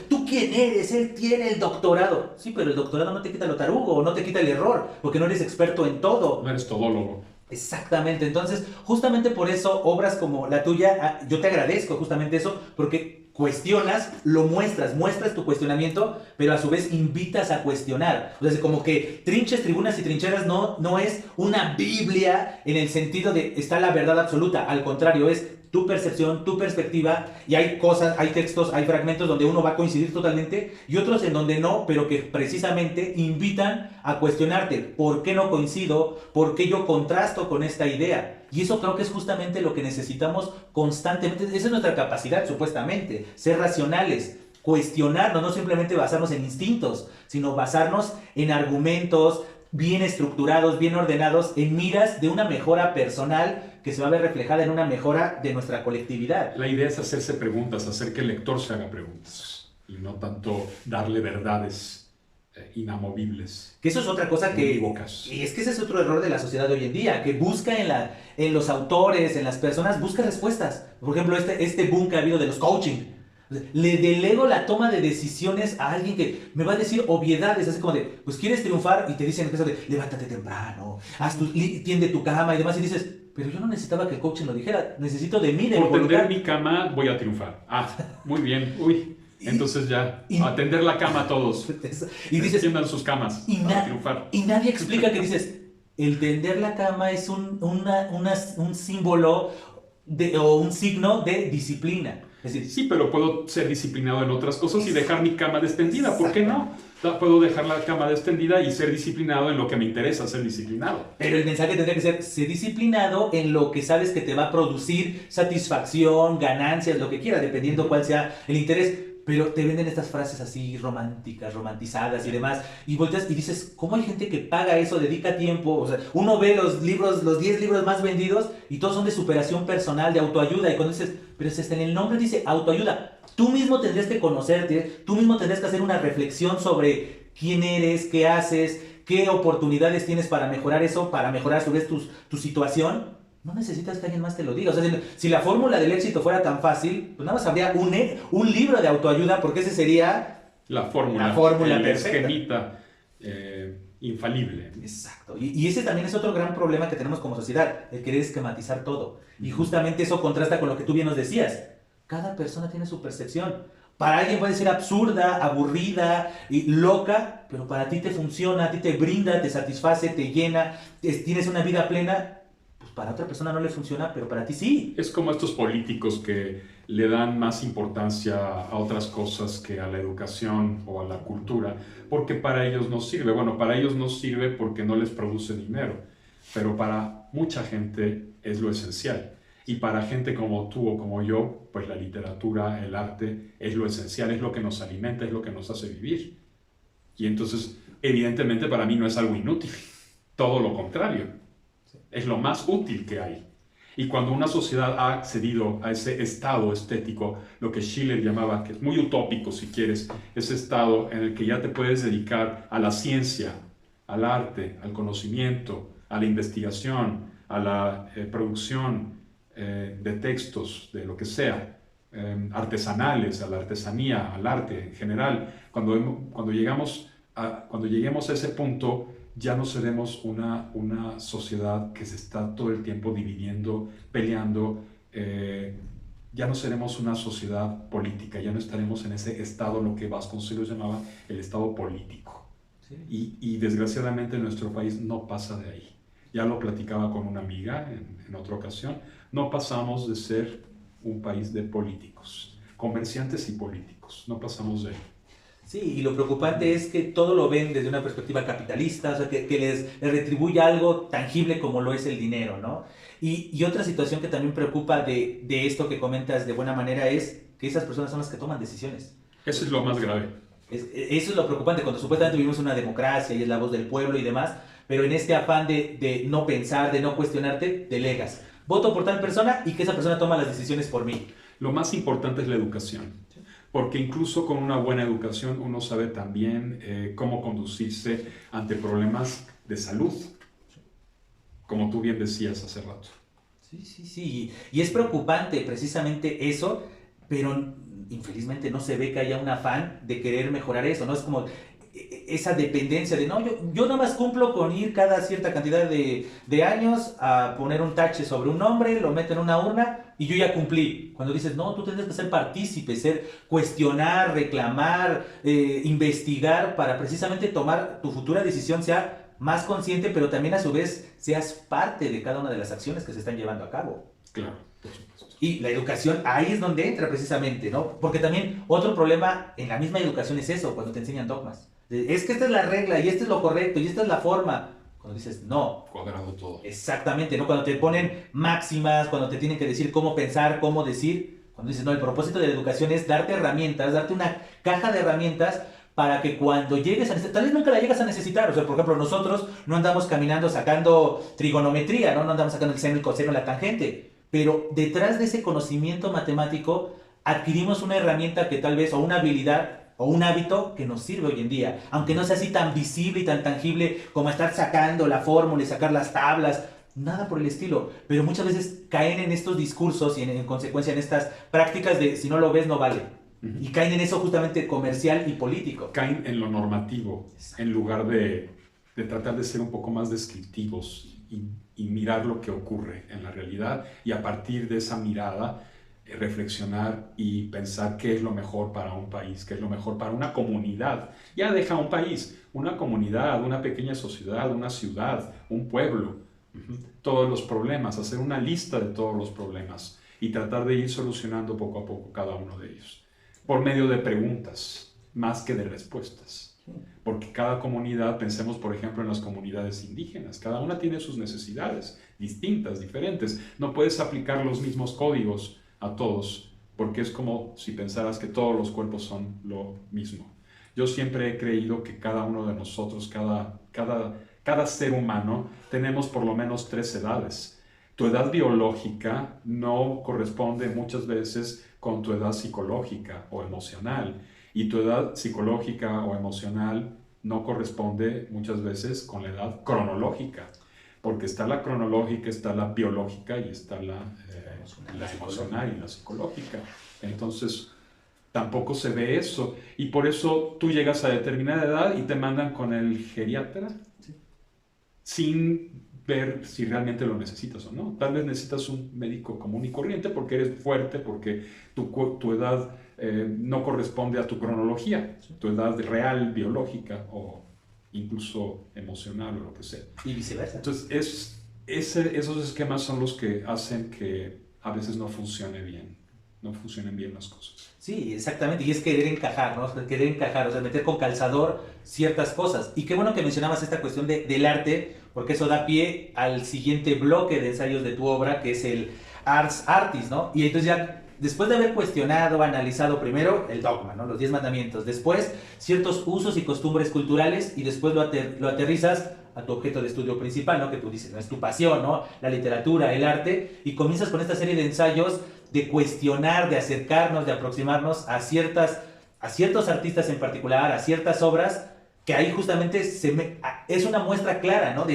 ¿Tú quién eres? Él tiene el doctorado. Sí, pero el doctorado no te quita lo tarugo, o no te quita el error, porque no eres experto en todo. No eres todólogo. Exactamente, entonces justamente por eso obras como la tuya, yo te agradezco justamente eso, porque cuestionas, lo muestras tu cuestionamiento, pero a su vez invitas a cuestionar. O sea, como que Trinches, Tribunas y Trincheras no es una Biblia en el sentido de está la verdad absoluta, al contrario, es tu percepción, tu perspectiva, y hay cosas, hay textos, hay fragmentos donde uno va a coincidir totalmente y otros en donde no, pero que precisamente invitan a cuestionarte por qué no coincido, por qué yo contrasto con esta idea. Y eso creo que es justamente lo que necesitamos constantemente. Esa es nuestra capacidad, supuestamente, ser racionales, cuestionarnos, no simplemente basarnos en instintos, sino basarnos en argumentos bien estructurados, bien ordenados, en miras de una mejora personal que se va a ver reflejada en una mejora de nuestra colectividad. La idea es hacerse preguntas, hacer que el lector se haga preguntas y no tanto darle verdades inamovibles. Que eso es otra cosa que... Y es que ese es otro error de la sociedad de hoy en día, que busca en los autores, en las personas, busca respuestas. Por ejemplo, este boom que ha habido de los coaching. Le delego la toma de decisiones a alguien que me va a decir obviedades, así como de, pues quieres triunfar, y te dicen eso de, levántate temprano, tiende tu cama y demás, y dices, pero yo no necesitaba que el coaching lo dijera, necesito de mí. Por tender mi cama voy a triunfar. Muy bien, entonces ya, atender la cama a todos. Y dices, tiendan sus camas para triunfar. Y nadie explica que dices, el tender la cama es un símbolo o un signo de disciplina. Es decir, sí, pero puedo ser disciplinado en otras cosas y dejar mi cama extendida. ¿Por qué no? Puedo dejar la cama extendida y ser disciplinado en lo que me interesa ser disciplinado. Pero el mensaje tendría que ser disciplinado en lo que sabes que te va a producir satisfacción, ganancias, lo que quieras, dependiendo cuál sea el interés. Pero te venden estas frases así románticas, romantizadas y demás, y volteas y dices, ¿cómo hay gente que paga eso, dedica tiempo? O sea, uno ve los 10 libros más vendidos y todos son de superación personal, de autoayuda, y cuando dices, pero si hasta en el nombre dice autoayuda, tú mismo tendrías que conocerte, tú mismo tendrías que hacer una reflexión sobre quién eres, qué haces, qué oportunidades tienes para mejorar eso, para mejorar a su vez tu situación. No necesitas que alguien más te lo diga. O sea, si la fórmula del éxito fuera tan fácil, pues nada más habría un libro de autoayuda, porque ese sería la fórmula el esquemita infalible. Exacto. Y ese también es otro gran problema que tenemos como sociedad, el querer esquematizar todo. Y justamente eso contrasta con lo que tú bien nos decías. Cada persona tiene su percepción. Para alguien puede ser absurda, aburrida y loca, pero para ti te funciona, a ti te brinda, te satisface, te llena, tienes una vida plena. Para otra persona no le funciona, pero para ti sí. Es como estos políticos que le dan más importancia a otras cosas que a la educación o a la cultura, porque para ellos no sirve. Bueno, para ellos no sirve porque no les produce dinero, pero para mucha gente es lo esencial. Y para gente como tú o como yo, pues la literatura, el arte es lo esencial, es lo que nos alimenta, es lo que nos hace vivir. Y entonces, evidentemente para mí no es algo inútil, todo lo contrario. Es lo más útil que hay. Y cuando una sociedad ha accedido a ese estado estético, lo que Schiller llamaba, que es muy utópico si quieres, ese estado en el que ya te puedes dedicar a la ciencia, al arte, al conocimiento, a la investigación, a la producción de textos, de lo que sea, artesanales, a la artesanía, al arte en general. Cuando lleguemos a ese punto, ya no seremos una sociedad que se está todo el tiempo dividiendo, peleando, ya no seremos una sociedad política, ya no estaremos en ese estado, lo que Vasconcelos llamaba el estado político. Sí. Y desgraciadamente en nuestro país no pasa de ahí. Ya lo platicaba con una amiga en otra ocasión, no pasamos de ser un país de políticos, comerciantes y políticos, no pasamos de ahí. Sí, y lo preocupante es que todo lo ven desde una perspectiva capitalista, o sea, que les retribuye algo tangible como lo es el dinero, ¿no? Y otra situación que también preocupa de esto que comentas de buena manera es que esas personas son las que toman decisiones. Eso es lo más grave. Eso es lo preocupante, cuando supuestamente vivimos una democracia y es la voz del pueblo y demás, pero en este afán de no pensar, de no cuestionarte, delegas. Voto por tal persona y que esa persona toma las decisiones por mí. Lo más importante es la educación. Porque incluso con una buena educación uno sabe también cómo conducirse ante problemas de salud, como tú bien decías hace rato. Sí. Y es preocupante precisamente eso, pero infelizmente no se ve que haya un afán de querer mejorar eso, ¿no? Es como esa dependencia de, no, yo nada más cumplo con ir cada cierta cantidad de años a poner un tache sobre un nombre, lo meto en una urna y yo ya cumplí. Cuando dices, no, tú tienes que ser partícipe, cuestionar, reclamar, investigar para precisamente tomar tu futura decisión sea más consciente, pero también a su vez seas parte de cada una de las acciones que se están llevando a cabo. Claro. Y la educación, ahí es donde entra precisamente, ¿no? Porque también otro problema en la misma educación es eso, cuando te enseñan dogmas. Es que esta es la regla, y esto es lo correcto, y esta es la forma. Cuando dices, no. Cuadrado todo. Exactamente, ¿no? Cuando te ponen máximas, cuando te tienen que decir cómo pensar, cómo decir. Cuando dices, no, el propósito de la educación es darte herramientas, darte una caja de herramientas para que cuando llegues a necesitar, tal vez nunca la llegas a necesitar. O sea, por ejemplo, nosotros no andamos caminando sacando trigonometría, ¿no? No andamos sacando el seno, el coseno, la tangente. Pero detrás de ese conocimiento matemático adquirimos una herramienta que tal vez, o una habilidad, o un hábito que nos sirve hoy en día. Aunque no sea así tan visible y tan tangible como estar sacando la fórmula y sacar las tablas, nada por el estilo. Pero muchas veces caen en estos discursos y en consecuencia en estas prácticas de si no lo ves no vale. Y caen en eso justamente comercial y político. Caen en lo normativo, en lugar de tratar de ser un poco más descriptivos y mirar lo que ocurre en la realidad y a partir de esa mirada reflexionar y pensar qué es lo mejor para un país, qué es lo mejor para una comunidad. Ya deja un país, una comunidad, una pequeña sociedad, una ciudad, un pueblo. Todos los problemas, hacer una lista de todos los problemas y tratar de ir solucionando poco a poco cada uno de ellos. Por medio de preguntas, más que de respuestas. Porque cada comunidad, pensemos por ejemplo en las comunidades indígenas, cada una tiene sus necesidades distintas, diferentes. No puedes aplicar los mismos códigos a todos, porque es como si pensaras que todos los cuerpos son lo mismo. Yo siempre he creído que cada uno de nosotros, cada ser humano, tenemos por lo menos 3 edades. Tu edad biológica no corresponde muchas veces con tu edad psicológica o emocional, y tu edad psicológica o emocional no corresponde muchas veces con la edad cronológica, porque está la cronológica, está la biológica y está la emocional y la psicológica. Entonces, tampoco se ve eso. Y por eso tú llegas a determinada edad y te mandan con el geriatra, sí, sin ver si realmente lo necesitas o no. Tal vez necesitas un médico común y corriente porque eres fuerte, porque tu edad no corresponde a tu cronología, sí, tu edad real, biológica o incluso emocional o lo que sea. Y viceversa. Entonces, esos esquemas son los que hacen que a veces no funcione bien, no funcionen bien las cosas. Sí, exactamente, y es querer encajar, ¿no? Querer encajar, o sea, meter con calzador ciertas cosas. Y qué bueno que mencionabas esta cuestión del arte, porque eso da pie al siguiente bloque de ensayos de tu obra, que es el Ars Artis, ¿no? Y entonces ya, después de haber cuestionado, analizado primero el dogma, ¿no? Los 10 mandamientos, después ciertos usos y costumbres culturales, y después lo aterrizas a tu objeto de estudio principal, ¿no? Que tú dices, no es tu pasión, ¿no? La literatura, el arte, y comienzas con esta serie de ensayos de cuestionar, de acercarnos, de aproximarnos a ciertos artistas en particular, a ciertas obras, que ahí justamente es una muestra clara, ¿no?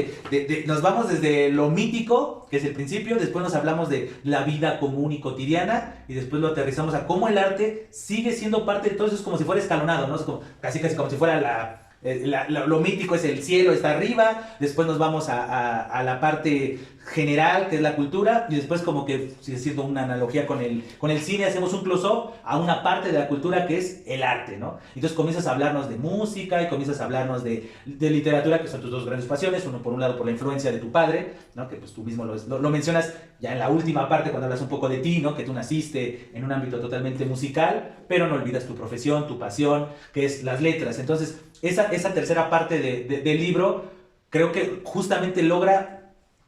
Nos vamos desde lo mítico, que es el principio, después nos hablamos de la vida común y cotidiana, y después lo aterrizamos a cómo el arte sigue siendo parte de todo eso, es como si fuera escalonado, ¿no? Es como, casi como si fuera Lo mítico es el cielo, está arriba, después nos vamos a la parte general, que es la cultura, y después como que, si haciendo una analogía con el cine, hacemos un close-up a una parte de la cultura que es el arte, ¿no? Entonces comienzas a hablarnos de música y comienzas a hablarnos de literatura, que son tus dos grandes pasiones, uno por un lado por la influencia de tu padre, ¿no? Que pues tú mismo lo mencionas ya en la última parte cuando hablas un poco de ti, ¿no? Que tú naciste en un ámbito totalmente musical, pero no olvidas tu profesión, tu pasión, que es las letras. Entonces, esa tercera parte del libro creo que justamente logra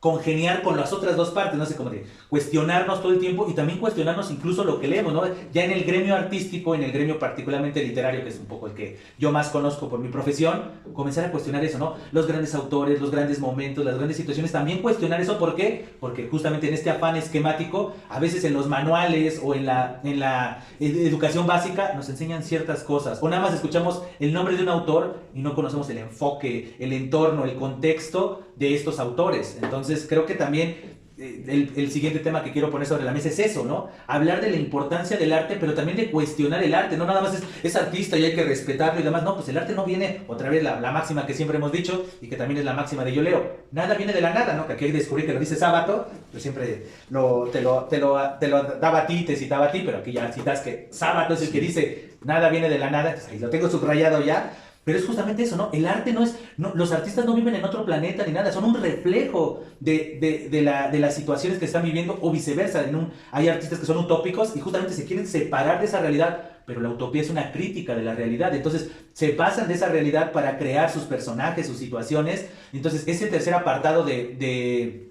congeniar con las otras dos partes, no sé cómo de cuestionarnos todo el tiempo y también cuestionarnos incluso lo que leemos, ¿no? Ya en el gremio artístico, en el gremio particularmente literario, que es un poco el que yo más conozco por mi profesión, comenzar a cuestionar eso, ¿no? Los grandes autores, los grandes momentos, las grandes situaciones, también cuestionar eso, ¿por qué? Porque justamente en este afán esquemático, a veces en los manuales o en la educación básica nos enseñan ciertas cosas, o nada más escuchamos el nombre de un autor y no conocemos el enfoque, el entorno, el contexto de estos autores. Entonces creo que también el siguiente tema que quiero poner sobre la mesa es eso, ¿no? Hablar de la importancia del arte, pero también de cuestionar el arte, no nada más es artista y hay que respetarlo y demás, no, pues el arte no viene, otra vez la máxima que siempre hemos dicho y que también es la máxima de yo leo, nada viene de la nada, ¿no? Que aquí hay que descubrir que lo dice Sábato, yo siempre te lo daba a ti, te citaba a ti, pero aquí ya citas que Sábato es el que dice nada viene de la nada, entonces ahí lo tengo subrayado ya. Pero es justamente eso, ¿no? El arte no es... No, los artistas no viven en otro planeta ni nada, son un reflejo de las situaciones que están viviendo o viceversa. Hay artistas que son utópicos y justamente se quieren separar de esa realidad, pero la utopía es una crítica de la realidad. Entonces se pasan de esa realidad para crear sus personajes, sus situaciones. Entonces ese tercer apartado de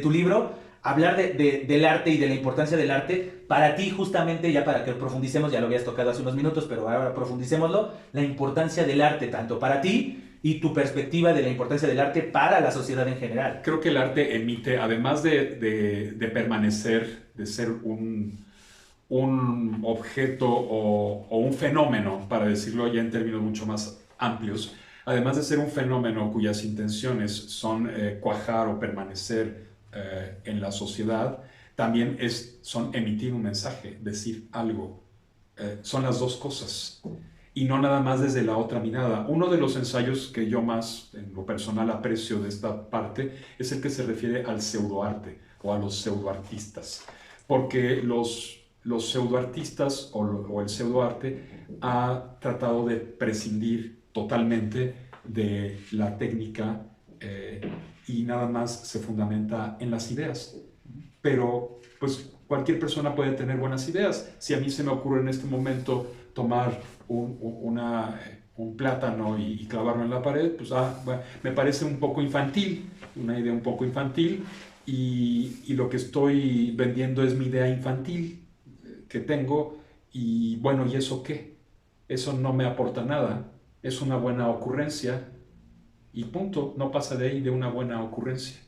tu libro, hablar del arte y de la importancia del arte, para ti justamente, ya para que profundicemos, ya lo habías tocado hace unos minutos, pero ahora profundicémoslo, la importancia del arte, tanto para ti y tu perspectiva de la importancia del arte para la sociedad en general. Creo que el arte emite, además de permanecer, de ser un objeto o un fenómeno, para decirlo ya en términos mucho más amplios, además de ser un fenómeno cuyas intenciones son cuajar o permanecer en la sociedad, también son emitir un mensaje, decir algo. Son las dos cosas. Y no nada más desde la otra mirada. Uno de los ensayos que yo más, en lo personal, aprecio de esta parte es el que se refiere al pseudoarte o a los pseudoartistas. Porque los pseudoartistas o el pseudoarte ha tratado de prescindir totalmente de la técnica y nada más se fundamenta en las ideas. Pero pues cualquier persona puede tener buenas ideas. Si a mí se me ocurre en este momento tomar un plátano y clavarlo en la pared, pues bueno, me parece un poco infantil, una idea un poco infantil, y lo que estoy vendiendo es mi idea infantil que tengo, y bueno, ¿y eso qué? Eso no me aporta nada, es una buena ocurrencia, y punto, no pasa de ahí de una buena ocurrencia.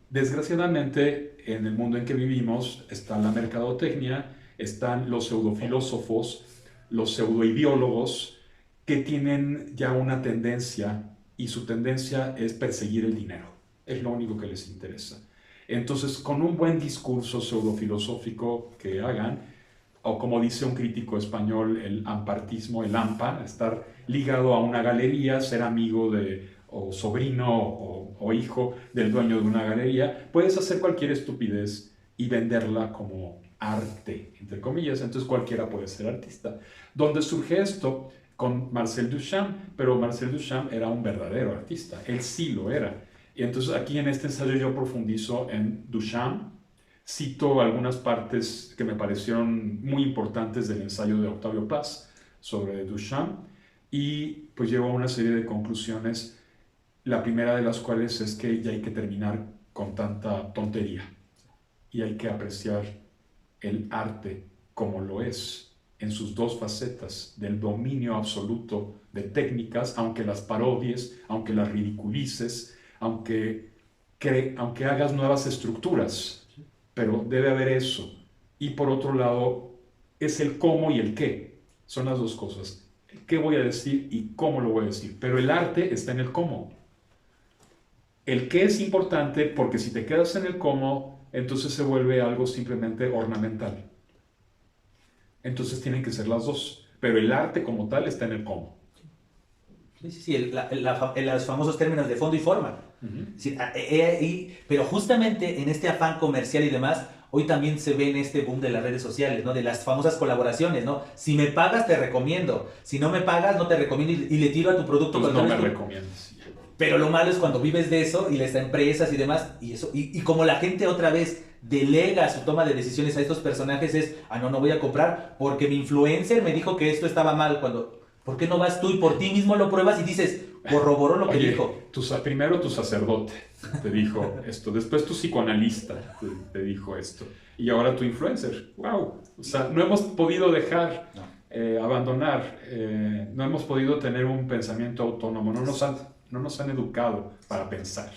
Desgraciadamente, en el mundo en que vivimos está la mercadotecnia, están los pseudofilósofos, los pseudoideólogos, que tienen ya una tendencia, y su tendencia es perseguir el dinero. Es lo único que les interesa. Entonces, con un buen discurso pseudofilosófico que hagan, o como dice un crítico español, el ampartismo, el AMPA, estar ligado a una galería, ser amigo o sobrino o hijo del dueño de una galería, puedes hacer cualquier estupidez y venderla como arte, entre comillas. Entonces cualquiera puede ser artista. ¿Dónde surge esto? Con Marcel Duchamp, pero Marcel Duchamp era un verdadero artista, él sí lo era. Y entonces aquí en este ensayo yo profundizo en Duchamp, cito algunas partes que me parecieron muy importantes del ensayo de Octavio Paz sobre Duchamp y pues llego a una serie de conclusiones, la primera de las cuales es que ya hay que terminar con tanta tontería y hay que apreciar el arte como lo es, en sus dos facetas, del dominio absoluto de técnicas, aunque las parodies, aunque las ridiculices, aunque hagas nuevas estructuras, pero debe haber eso. Y por otro lado, es el cómo y el qué, son las dos cosas. ¿Qué voy a decir y cómo lo voy a decir? Pero el arte está en el cómo. El qué es importante porque si te quedas en el cómo, entonces se vuelve algo simplemente ornamental. Entonces tienen que ser las dos, pero el arte como tal está en el cómo. Sí, sí, sí, los famosos términos de fondo y forma. Sí, pero justamente en este afán comercial y demás, hoy también se ve en este boom de las redes sociales, ¿no? De las famosas colaboraciones, ¿no? Si me pagas, te recomiendo. Si no me pagas, no te recomiendo y le tiro a tu producto. Pues cuando no me eres tú. recomiendas. Pero lo malo es cuando vives de eso y les da empresas y demás, y como la gente otra vez delega su toma de decisiones a estos personajes es, no voy a comprar porque mi influencer me dijo que esto estaba mal, cuando, ¿por qué no vas tú y por ti mismo lo pruebas y dices, corroboró lo que dijo? Primero tu sacerdote te dijo esto, después tu psicoanalista te dijo esto, y ahora tu influencer. ¡Wow! O sea, no hemos podido dejar, abandonar, no hemos podido tener un pensamiento autónomo, no nos han educado para pensar.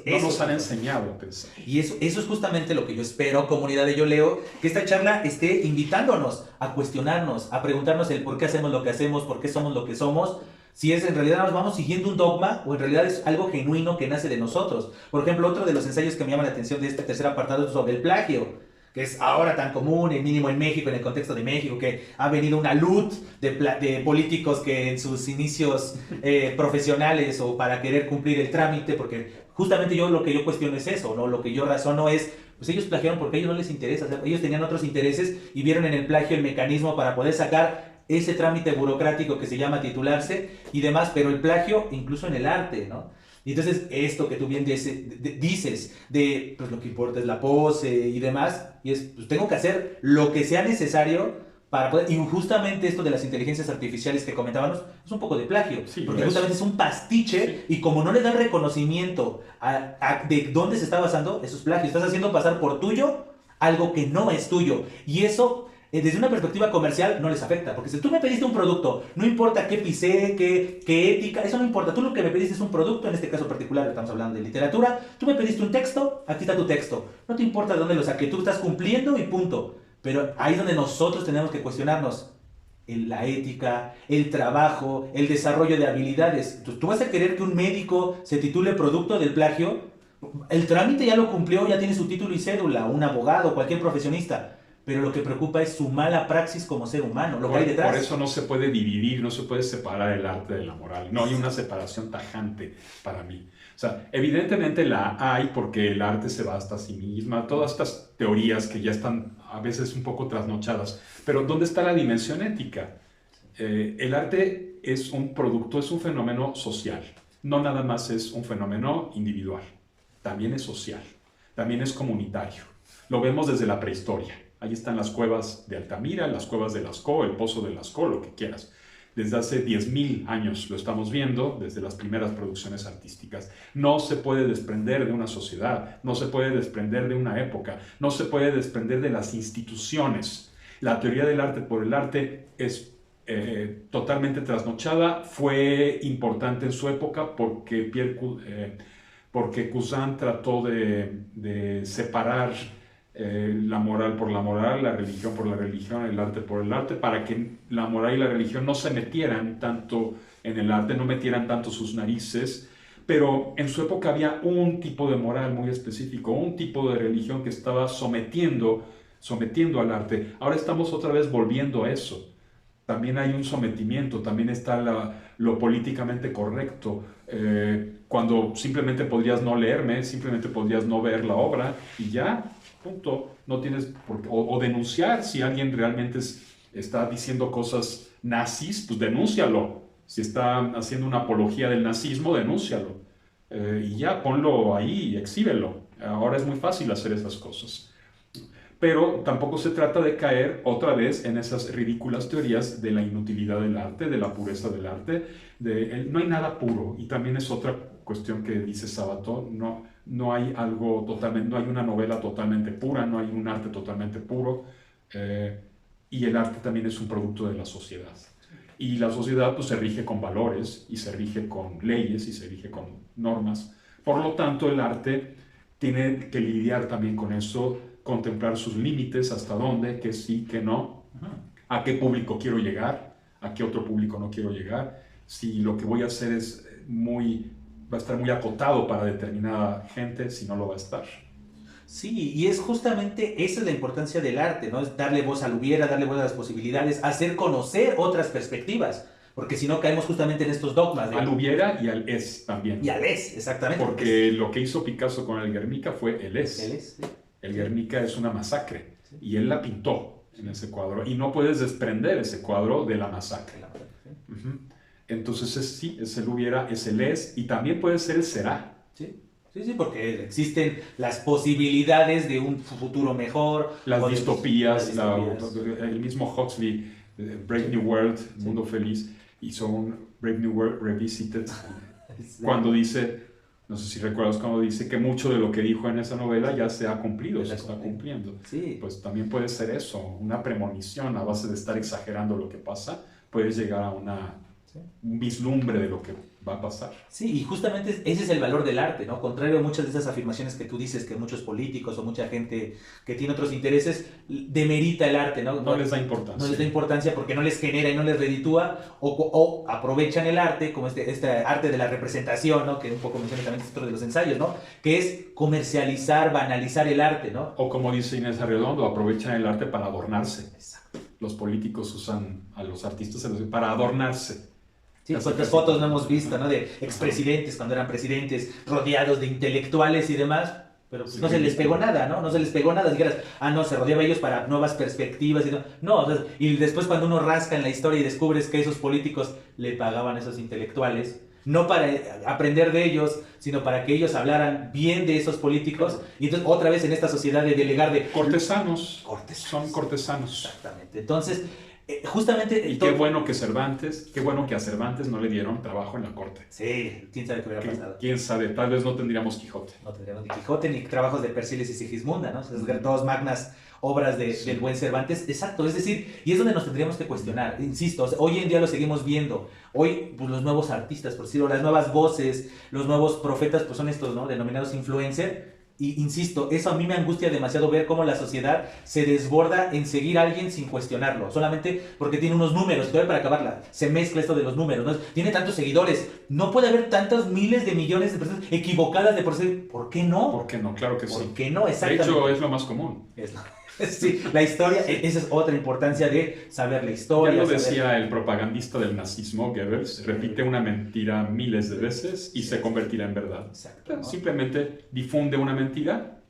No nos han enseñado a pensar. Y eso es justamente lo que yo espero, comunidad de Yo Leo, que esta charla esté invitándonos a cuestionarnos, a preguntarnos el por qué hacemos lo que hacemos, por qué somos lo que somos, si es en realidad nos vamos siguiendo un dogma o en realidad es algo genuino que nace de nosotros. Por ejemplo, otro de los ensayos que me llama la atención de este tercer apartado es sobre el plagio, que es ahora tan común, el mínimo en México, en el contexto de México, que ha venido una luz de políticos que en sus inicios profesionales o para querer cumplir el trámite, porque justamente lo que yo cuestiono es eso, ¿no? Lo que yo razono es, pues ellos plagiaron porque a ellos no les interesa, o sea, ellos tenían otros intereses y vieron en el plagio el mecanismo para poder sacar ese trámite burocrático que se llama titularse y demás, pero el plagio incluso en el arte, ¿no? Y entonces esto que tú bien dices, pues lo que importa es la pose y demás, y es, pues tengo que hacer lo que sea necesario para poder, y justamente esto de las inteligencias artificiales que comentábamos, es un poco de plagio, sí, porque justamente es un pastiche, sí. Y como no le dan reconocimiento de dónde se está basando, eso es plagio, estás haciendo pasar por tuyo algo que no es tuyo, y eso desde una perspectiva comercial no les afecta, porque si tú me pediste un producto, no importa qué pisé, qué ética, eso no importa, tú lo que me pediste es un producto, en este caso particular estamos hablando de literatura, tú me pediste un texto, aquí está tu texto, no te importa de dónde lo saqué, tú estás cumpliendo y punto, pero ahí es donde nosotros tenemos que cuestionarnos la ética, el trabajo, el desarrollo de habilidades. Entonces, tú vas a querer que un médico se titule producto del plagio, el trámite ya lo cumplió, ya tiene su título y cédula, un abogado, cualquier profesionista, pero lo que preocupa es su mala praxis como ser humano, lo que hay detrás. Por eso no se puede dividir, no se puede separar el arte de la moral. No hay una separación tajante para mí. O sea, evidentemente la hay porque el arte se basta a sí misma, todas estas teorías que ya están a veces un poco trasnochadas. Pero ¿dónde está la dimensión ética? El arte es un producto, es un fenómeno social. No nada más es un fenómeno individual. También es social, también es comunitario. Lo vemos desde la prehistoria. Ahí están las cuevas de Altamira, las cuevas de Lascaux, el pozo de Lascaux, lo que quieras. Desde hace 10.000 años lo estamos viendo, desde las primeras producciones artísticas. No se puede desprender de una sociedad, no se puede desprender de una época, no se puede desprender de las instituciones. La teoría del arte por el arte es totalmente trasnochada, fue importante en su época porque Cousin trató de separar la moral por la moral, la religión por la religión, el arte por el arte, para que la moral y la religión no se metieran tanto en el arte, no metieran tanto sus narices, pero en su época había un tipo de moral muy específico, un tipo de religión que estaba sometiendo al arte. Ahora estamos otra vez volviendo a eso. También hay un sometimiento, también está lo políticamente correcto, cuando simplemente podrías no leerme, simplemente podrías no ver la obra y ya, punto. No tienes por qué, o denunciar si alguien realmente está diciendo cosas nazis, pues denúncialo. Si está haciendo una apología del nazismo, denúncialo. Y ya, ponlo ahí y exhíbelo. Ahora es muy fácil hacer esas cosas. Pero tampoco se trata de caer otra vez en esas ridículas teorías de la inutilidad del arte, de la pureza del arte. No hay nada puro, y también es otra cuestión que dice Sabato, no hay algo totalmente, no hay una novela totalmente pura, no hay un arte totalmente puro, y el arte también es un producto de la sociedad. Y la sociedad pues se rige con valores, y se rige con leyes, y se rige con normas. Por lo tanto, el arte tiene que lidiar también con eso, contemplar sus límites, hasta dónde, que sí, que no, a qué público quiero llegar, a qué otro público no quiero llegar, si lo que voy a hacer va a estar muy acotado para determinada gente, si no lo va a estar. Sí, y es justamente esa es la importancia del arte, ¿no? Es darle voz al hubiera, darle voz a las posibilidades, hacer conocer otras perspectivas. porque si no caemos justamente en estos dogmas. Al hubiera y al es también. Y al es, exactamente. Porque lo que hizo Picasso con el Guernica fue el es. El es, sí. El Guernica es una masacre, Sí. y él la pintó en ese cuadro, y no puedes desprender ese cuadro de la masacre. Sí. Entonces sí, es el hubiera, es el es, y también puede ser el será. Sí. Sí, porque existen las posibilidades de un futuro mejor. Las distopías, distopías. el mismo Huxley, Brave New World, Mundo Feliz, hizo un Brave New World Revisited, cuando dice, no sé si recuerdas, cuando dice que mucho de lo que dijo en esa novela ya se ha cumplido, se está cumpliendo. Sí. Pues también puede ser eso, una premonición a base de estar exagerando lo que pasa, puedes llegar a un vislumbre de lo que va a pasar. Sí, y justamente ese es el valor del arte, ¿no? Contrario a muchas de esas afirmaciones que tú dices, que muchos políticos o mucha gente que tiene otros intereses demerita el arte, ¿no? No les da importancia. No les da importancia porque no les genera y no les reditúa, o aprovechan el arte, como este arte de la representación, ¿no? Que un poco menciona también otro de los ensayos, ¿no? Que es comercializar, banalizar el arte, ¿no? O como dice Inés Arredondo, aprovechan el arte para adornarse. Exacto. Los políticos usan a los artistas para adornarse. Sí, cuántas fotos no hemos visto, ¿no? De expresidentes cuando eran presidentes, rodeados de intelectuales y demás, pero pues no se les pegó nada, ¿no? No se les pegó nada, dijeras, no, se rodeaba ellos para nuevas perspectivas y no. No, o sea, y después cuando uno rasca en la historia y descubres que esos políticos le pagaban a esos intelectuales, no para aprender de ellos, sino para que ellos hablaran bien de esos políticos, y entonces otra vez en esta sociedad de delegar de... Cortesanos. Son cortesanos. Exactamente, entonces... justamente... Y qué bueno que a Cervantes no le dieron trabajo en la corte. Sí, quién sabe qué hubiera pasado. Quién sabe, tal vez no tendríamos Quijote. No tendríamos ni Quijote ni trabajos de Persiles y Sigismunda, ¿no? Esas dos magnas obras del buen Cervantes. Exacto, es decir, y es donde nos tendríamos que cuestionar. Insisto, o sea, hoy en día lo seguimos viendo. Hoy, pues, los nuevos artistas, por decirlo, las nuevas voces, los nuevos profetas, pues son estos, ¿no? Denominados influencer. Y insisto, eso a mí me angustia demasiado ver cómo la sociedad se desborda en seguir a alguien sin cuestionarlo, solamente porque tiene unos números, todavía para acabarla, se mezcla esto de los números, ¿no? Tiene tantos seguidores, no puede haber tantos miles de millones de personas equivocadas de por sí. ¿Por qué no? ¿Por qué no? Claro que sí. ¿Por qué no? Exactamente. De hecho, es lo más común. Sí, la historia, esa es otra importancia de saber la historia. Ya lo decía el propagandista del nazismo, Goebbels, repite una mentira miles de veces y se convertirá en verdad. Exacto, ¿no? Simplemente difunde una mentira,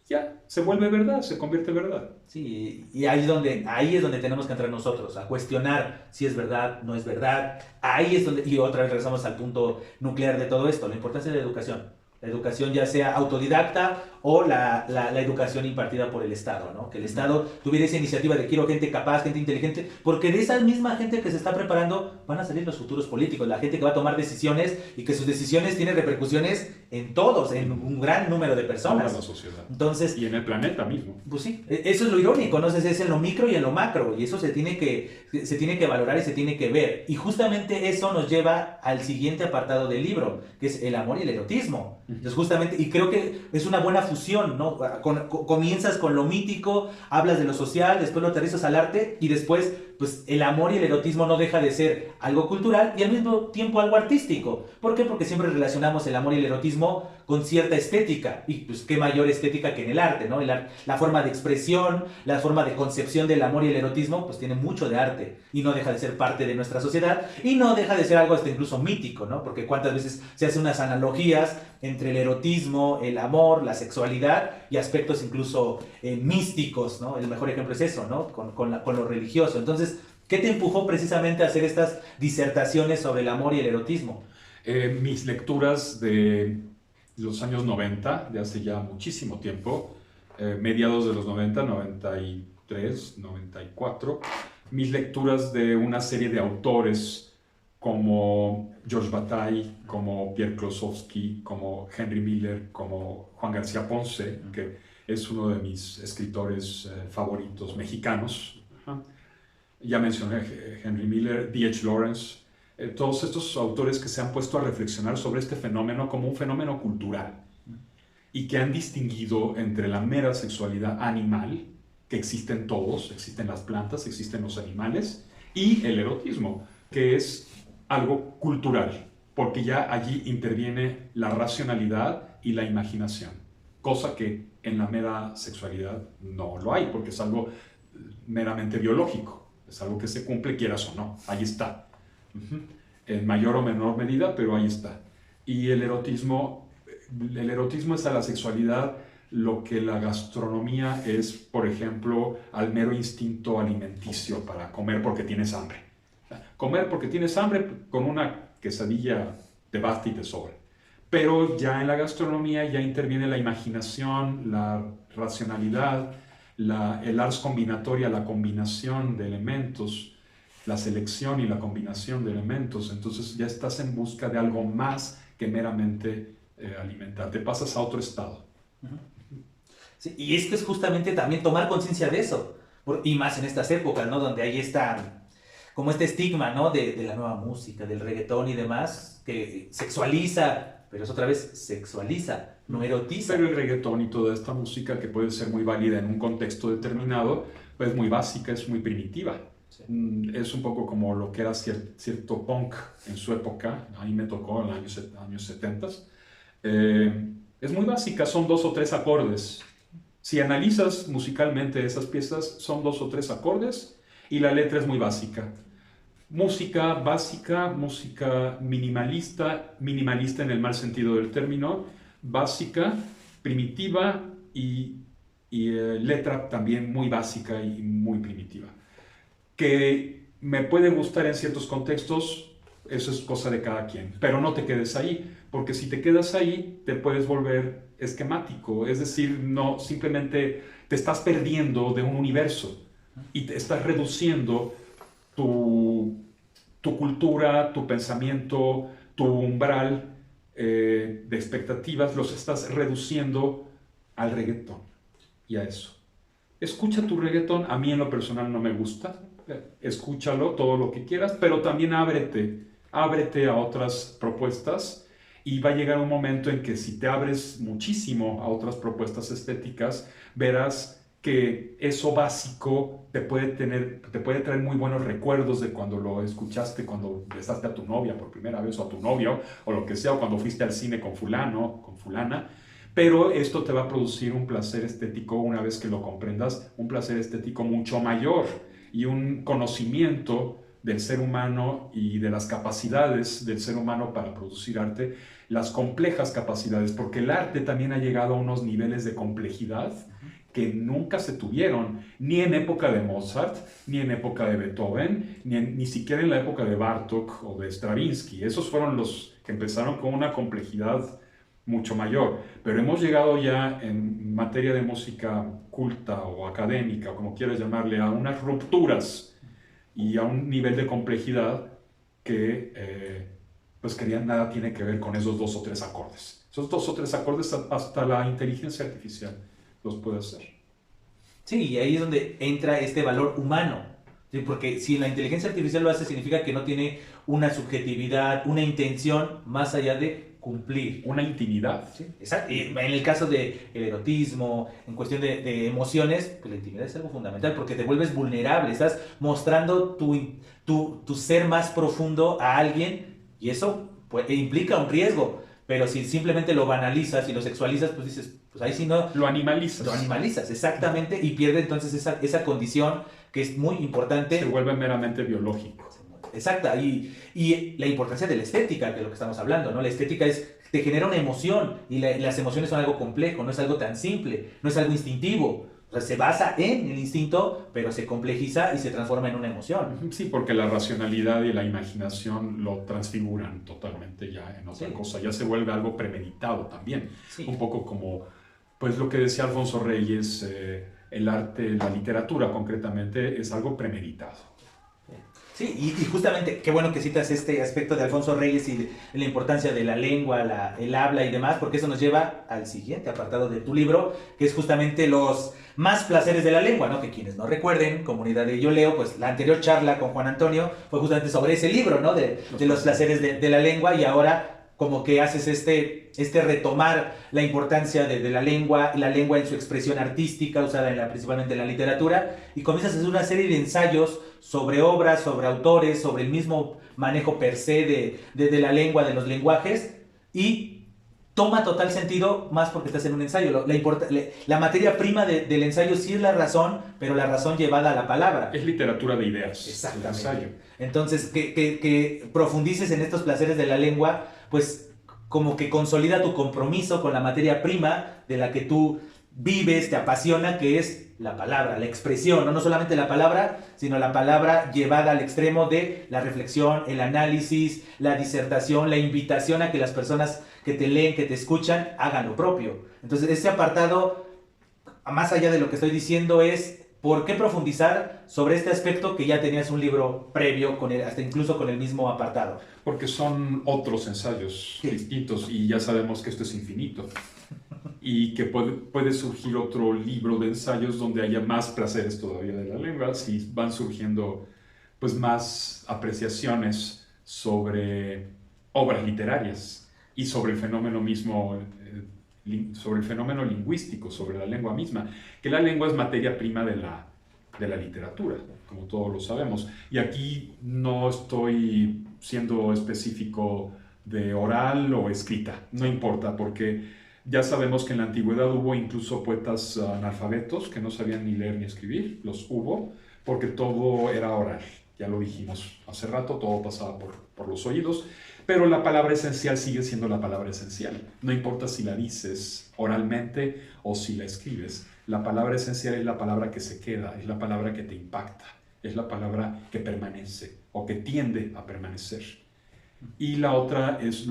ya, se vuelve verdad, se convierte en verdad. Sí, y ahí es donde tenemos que entrar nosotros, a cuestionar si es verdad, no es verdad. Ahí es donde, y otra vez regresamos al punto nuclear de todo esto, la importancia de la educación. La educación ya sea autodidacta o la educación impartida por el Estado, ¿no? Que el Estado tuviera esa iniciativa de quiero gente capaz, gente inteligente, porque de esa misma gente que se está preparando van a salir los futuros políticos, la gente que va a tomar decisiones y que sus decisiones tienen repercusiones en todos, en un gran número de personas. En la sociedad. Entonces, y en el planeta mismo. Pues sí, eso es lo irónico, ¿no? Es en lo micro y en lo macro, y eso se tiene que valorar y se tiene que ver. Y justamente eso nos lleva al siguiente apartado del libro, que es el amor y el erotismo. Entonces justamente, y creo que es una buena fusión, ¿no? Comienzas con lo mítico, hablas de lo social, después lo aterrizas al arte, y después, pues el amor y el erotismo no deja de ser algo cultural y al mismo tiempo algo artístico. ¿Por qué? Porque siempre relacionamos el amor y el erotismo con cierta estética, y pues qué mayor estética que en el arte, ¿no? La forma de expresión, la forma de concepción del amor y el erotismo, pues tiene mucho de arte, y no deja de ser parte de nuestra sociedad, y no deja de ser algo hasta incluso mítico, ¿no? Porque cuántas veces se hacen unas analogías entre el erotismo, el amor, la sexualidad, y aspectos incluso místicos, ¿no? El mejor ejemplo es eso, ¿no? Con lo religioso. Entonces, ¿qué te empujó precisamente a hacer estas disertaciones sobre el amor y el erotismo? Mis lecturas de los años 90, de hace ya muchísimo tiempo, mediados de los 90, 93, 94, mis lecturas de una serie de autores como Georges Bataille, como Pierre Klossowski, como Henry Miller, como Juan García Ponce, que es uno de mis escritores favoritos mexicanos. Ya mencioné Henry Miller, D.H. Lawrence, todos estos autores que se han puesto a reflexionar sobre este fenómeno como un fenómeno cultural y que han distinguido entre la mera sexualidad animal, que existen todos, existen las plantas, existen los animales, y el erotismo, que es algo cultural, porque ya allí interviene la racionalidad y la imaginación, cosa que en la mera sexualidad no lo hay, porque es algo meramente biológico, es algo que se cumple quieras o no, ahí está. Ujú. En mayor o menor medida, pero ahí está. Y el erotismo es a la sexualidad lo que la gastronomía es, por ejemplo, al mero instinto alimenticio para comer porque tienes hambre. Comer porque tienes hambre con una quesadilla te basta y te sobra. Pero ya en la gastronomía ya interviene la imaginación, la racionalidad, el ars combinatoria, la combinación de elementos, la selección y la combinación de elementos. Entonces ya estás en busca de algo más que meramente alimentar. Te pasas a otro estado. Sí, y es que es justamente también tomar conciencia de eso. Y más en estas épocas, ¿no? Donde hay como este estigma, ¿no? De la nueva música, del reggaetón y demás, que sexualiza, pero es otra vez sexualiza, no erotiza. Pero el reggaetón y toda esta música que puede ser muy válida en un contexto determinado, pues es muy básica, es muy primitiva. Sí. Es un poco como lo que era cierto punk en su época, a mí me tocó en los años 70. Es muy básica, son 2 o 3 acordes. Si analizas musicalmente esas piezas, son 2 o 3 acordes y la letra es muy básica. Música básica, música minimalista, minimalista en el mal sentido del término, básica, primitiva y letra también muy básica y muy primitiva. Que me puede gustar en ciertos contextos, eso es cosa de cada quien, pero no te quedes ahí, porque si te quedas ahí te puedes volver esquemático, es decir, no simplemente te estás perdiendo de un universo y te estás reduciendo tu cultura, tu pensamiento, tu umbral de expectativas, los estás reduciendo al reggaetón y a eso. Escucha tu reggaetón, a mí en lo personal no me gusta, escúchalo todo lo que quieras, pero también ábrete a otras propuestas y va a llegar un momento en que si te abres muchísimo a otras propuestas estéticas, verás que eso básico te puede traer muy buenos recuerdos de cuando lo escuchaste, cuando besaste a tu novia por primera vez o a tu novio o lo que sea, o cuando fuiste al cine con fulano, con fulana, pero esto te va a producir un placer estético una vez que lo comprendas, un placer estético mucho mayor y un conocimiento del ser humano y de las capacidades del ser humano para producir arte, las complejas capacidades, porque el arte también ha llegado a unos niveles de complejidad que nunca se tuvieron, ni en época de Mozart, ni en época de Beethoven, ni siquiera en la época de Bartók o de Stravinsky. Esos fueron los que empezaron con una complejidad mucho mayor. Pero hemos llegado ya en materia de música culta o académica, o como quieras llamarle, a unas rupturas y a un nivel de complejidad que nada tiene que ver con esos 2 o 3 acordes. Esos 2 o 3 acordes hasta la inteligencia artificial los puede hacer. Sí, y ahí es donde entra este valor humano, ¿sí? Porque si la inteligencia artificial lo hace, significa que no tiene una subjetividad, una intención más allá de cumplir. Una intimidad. Sí, exacto. Y en el caso del erotismo, en cuestión de emociones, pues la intimidad es algo fundamental porque te vuelves vulnerable, estás mostrando tu ser más profundo a alguien y eso implica un riesgo. Pero si simplemente lo banalizas y lo sexualizas, pues dices, pues ahí sí no... Lo animalizas. Lo animalizas, exactamente, y pierde entonces esa condición que es muy importante. Se vuelve meramente biológico. Exacta, y la importancia de la estética, de lo que estamos hablando, ¿no? La estética te genera una emoción, y las emociones son algo complejo, no es algo tan simple, no es algo instintivo. O sea, se basa en el instinto, pero se complejiza y se transforma en una emoción. Sí, porque la racionalidad y la imaginación lo transfiguran totalmente ya en otra cosa. Ya se vuelve algo premeditado también. Sí. Un poco como pues lo que decía Alfonso Reyes, el arte, la literatura concretamente, es algo premeditado. Sí, y justamente, qué bueno que citas este aspecto de Alfonso Reyes y la importancia de la lengua, el habla y demás, porque eso nos lleva al siguiente apartado de tu libro, que es justamente los más placeres de la lengua, ¿no? Que quienes no recuerden, comunidad de Yo Leo, pues la anterior charla con Juan Antonio fue justamente sobre ese libro, ¿no? De los placeres de la lengua, y ahora como que haces este retomar la importancia de la lengua en su expresión artística, usada principalmente en la literatura, y comienzas a hacer una serie de ensayos sobre obras, sobre autores, sobre el mismo manejo per se de la lengua, de los lenguajes, y toma total sentido más porque estás en un ensayo. La materia prima del ensayo sí es la razón, pero la razón llevada a la palabra. Es literatura de ideas. Exactamente. El ensayo. Entonces, que profundices en estos placeres de la lengua, pues como que consolida tu compromiso con la materia prima de la que tú vives, te apasiona, que es la palabra, la expresión, no solamente la palabra, sino la palabra llevada al extremo de la reflexión, el análisis, la disertación, la invitación a que las personas que te leen, que te escuchan, hagan lo propio. Entonces, este apartado, más allá de lo que estoy diciendo, es por qué profundizar sobre este aspecto que ya tenías un libro previo, hasta incluso con el mismo apartado. Porque son otros ensayos distintos y ya sabemos que esto es infinito. Y que puede surgir otro libro de ensayos donde haya más placeres todavía de la lengua, si van surgiendo pues más apreciaciones sobre obras literarias y sobre el fenómeno mismo, sobre el fenómeno lingüístico, sobre la lengua misma, que la lengua es materia prima de la literatura, como todos lo sabemos. Y aquí no estoy siendo específico de oral o escrita, no importa, porque ya sabemos que en la antigüedad hubo incluso poetas analfabetos que no sabían ni leer ni escribir, los hubo, porque todo era oral, ya lo dijimos hace rato, todo pasaba por los oídos, pero la palabra esencial sigue siendo la palabra esencial, no importa si la dices oralmente o si la escribes, la palabra esencial es la palabra que se queda, es la palabra que te impacta, es la palabra que permanece o que tiende a permanecer. Y la otra es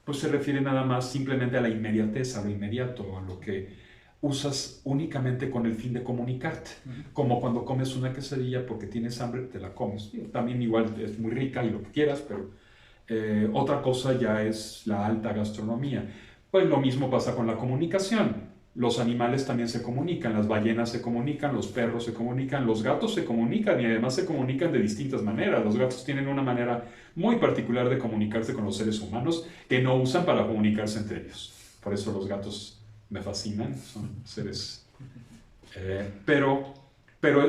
pues se refiere nada más simplemente a la inmediatez, a lo inmediato, a lo que usas únicamente con el fin de comunicarte. Como cuando comes una quesadilla porque tienes hambre, te la comes. También igual es muy rica y lo que quieras, pero otra cosa ya es la alta gastronomía. Pues lo mismo pasa con la comunicación. Los animales también se comunican, las ballenas se comunican, los perros se comunican, los gatos se comunican y además se comunican de distintas maneras. Los gatos tienen una manera muy particular de comunicarse con los seres humanos que no usan para comunicarse entre ellos. Por eso los gatos me fascinan, son seres... pero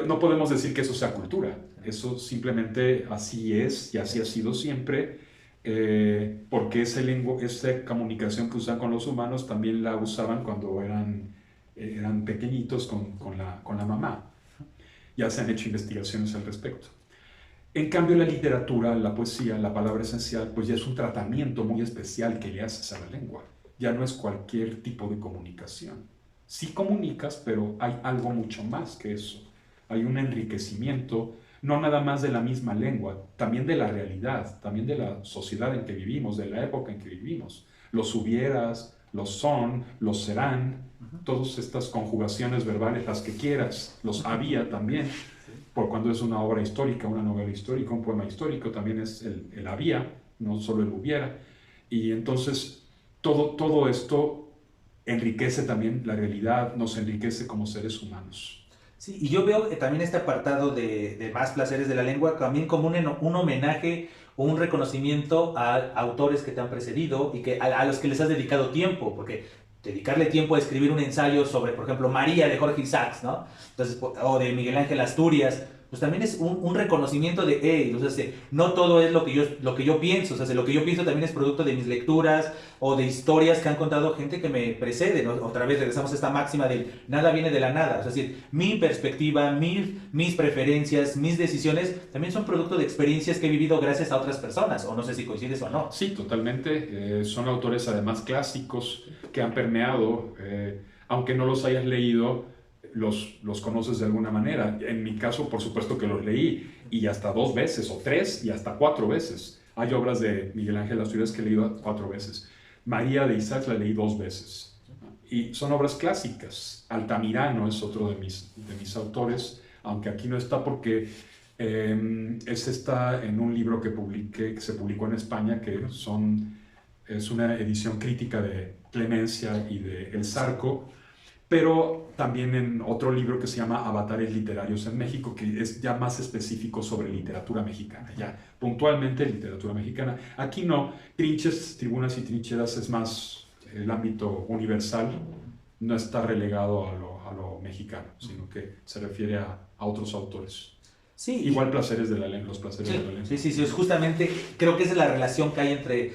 no podemos decir que eso sea cultura. Eso simplemente así es y así ha sido siempre. Porque esa comunicación que usan con los humanos también la usaban cuando eran pequeñitos con la mamá. Ya se han hecho investigaciones al respecto. En cambio, la literatura, la poesía, la palabra esencial, pues ya es un tratamiento muy especial que le haces a la lengua. Ya no es cualquier tipo de comunicación. Sí comunicas, pero hay algo mucho más que eso. Hay un enriquecimiento, no nada más de la misma lengua, también de la realidad, también de la sociedad en que vivimos, de la época en que vivimos. Los hubieras, los son, los serán, todas estas conjugaciones verbales, las que quieras, los había también, por cuando es una obra histórica, una novela histórica, un poema histórico, también es el había, no solo el hubiera. Y entonces todo esto enriquece también la realidad, nos enriquece como seres humanos. Sí, y yo veo también este apartado de más placeres de la lengua también como un homenaje o un reconocimiento a autores que te han precedido y a los que les has dedicado tiempo, porque dedicarle tiempo a escribir un ensayo sobre, por ejemplo, María de Jorge Isaacs, ¿no? Entonces, o de Miguel Ángel Asturias, pues también es un reconocimiento de, hey, o sea, no todo es lo que yo pienso, o sea, lo que yo pienso también es producto de mis lecturas o de historias que han contado gente que me precede, ¿no? Otra vez regresamos a esta máxima del nada viene de la nada, o sea, es decir, mi perspectiva, mis preferencias, mis decisiones también son producto de experiencias que he vivido gracias a otras personas, o no sé si coincides o no. Sí, totalmente, son autores además clásicos que han permeado, aunque no los hayas leído, los conoces de alguna manera. En mi caso, por supuesto que los leí, y hasta 2 veces, o 3, y hasta 4 veces. Hay obras de Miguel Ángel Asturias que he leído 4 veces. María de Isaacs la leí 2 veces. Y son obras clásicas. Altamirano es otro de mis autores, aunque aquí no está porque está en un libro que se publicó en España, que es una edición crítica de Clemencia y de El Zarco, pero también en otro libro que se llama Avatares Literarios en México, que es ya más específico sobre literatura mexicana, ya puntualmente literatura mexicana. Aquí no, Trinches, Tribunas y Trincheras es más el ámbito universal, no está relegado a lo mexicano, sino que se refiere a otros autores. Sí, Igual placeres de la lengua, los placeres sí, de la lengua. sí, sí, sí, es justamente, creo que esa es la relación que hay entre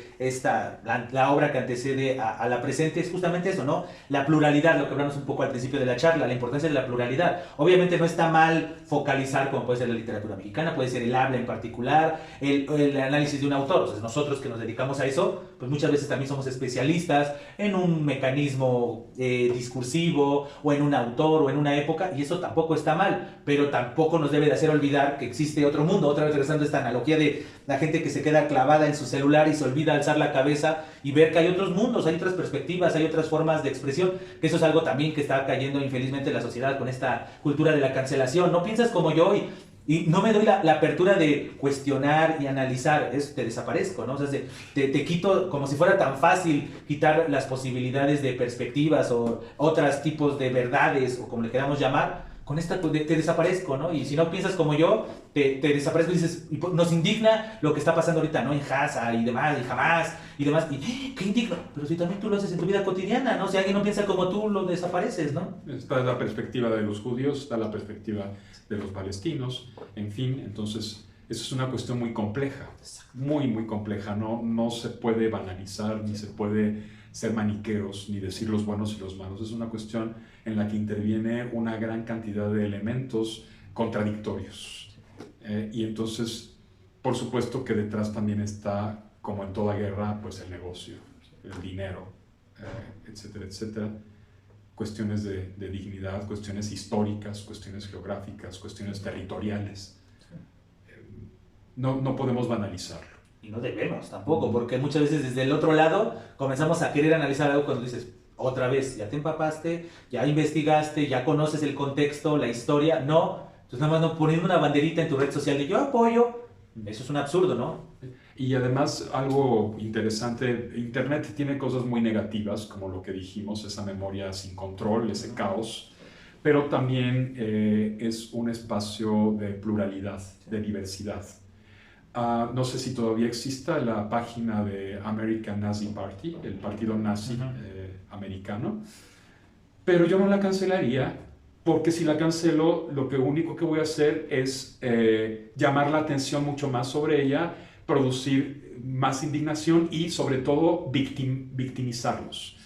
la obra que antecede a la presente, es justamente eso, ¿no? La pluralidad, lo que hablamos un poco al principio de la charla, la importancia de la pluralidad. Obviamente no está mal focalizar como puede ser la literatura mexicana, puede ser el habla en particular, el análisis de un autor. O sea, nosotros que nos dedicamos a eso, pues muchas veces también somos especialistas en un mecanismo discursivo, o en un autor, o en una época, y eso tampoco está mal, pero tampoco nos debe de hacer olvidar que existe otro mundo. Otra vez regresando a esta analogía de la gente que se queda clavada en su celular y se olvida alzar la cabeza y ver que hay otros mundos, hay otras perspectivas, hay otras formas de expresión, que eso es algo también que está cayendo infelizmente en la sociedad con esta cultura de la cancelación. No piensas como yo y no me doy la apertura de cuestionar y analizar, te desaparezco, ¿no? O sea, te quito, como si fuera tan fácil quitar las posibilidades de perspectivas o otros tipos de verdades, o como le queramos llamar, con esta te desaparezco, ¿no? Y si no piensas como yo, te desaparezco y dices, y nos indigna lo que está pasando ahorita, ¿no? En Gaza y demás, y Hamas y demás, y qué indigno, pero si también tú lo haces en tu vida cotidiana, ¿no? Si alguien no piensa como tú, lo desapareces, ¿no? Está la perspectiva de los judíos, está la perspectiva de los palestinos, en fin, entonces eso es una cuestión muy compleja, muy, muy compleja, no se puede banalizar, ni se puede ser maniqueos, ni decir los buenos y los malos, es una cuestión en la que interviene una gran cantidad de elementos contradictorios. Y entonces, por supuesto que detrás también está, como en toda guerra, pues el negocio, el dinero, etcétera, etcétera. Cuestiones de dignidad, cuestiones históricas, cuestiones geográficas, cuestiones territoriales. No podemos banalizarlo. Y no debemos tampoco, porque muchas veces desde el otro lado comenzamos a querer analizar algo cuando dices, otra vez, ya te empapaste, ya investigaste, ya conoces el contexto, la historia. No, entonces nada más no poniendo una banderita en tu red social de yo apoyo, eso es un absurdo, ¿no? Y además algo interesante, Internet tiene cosas muy negativas, como lo que dijimos, esa memoria sin control, ese caos, pero también es un espacio de pluralidad, de diversidad. No sé si todavía exista la página de American Nazi Party, el partido nazi americano, pero yo no la cancelaría, porque si la cancelo, lo único que voy a hacer es llamar la atención mucho más sobre ella, producir más indignación y sobre todo victimizarlos.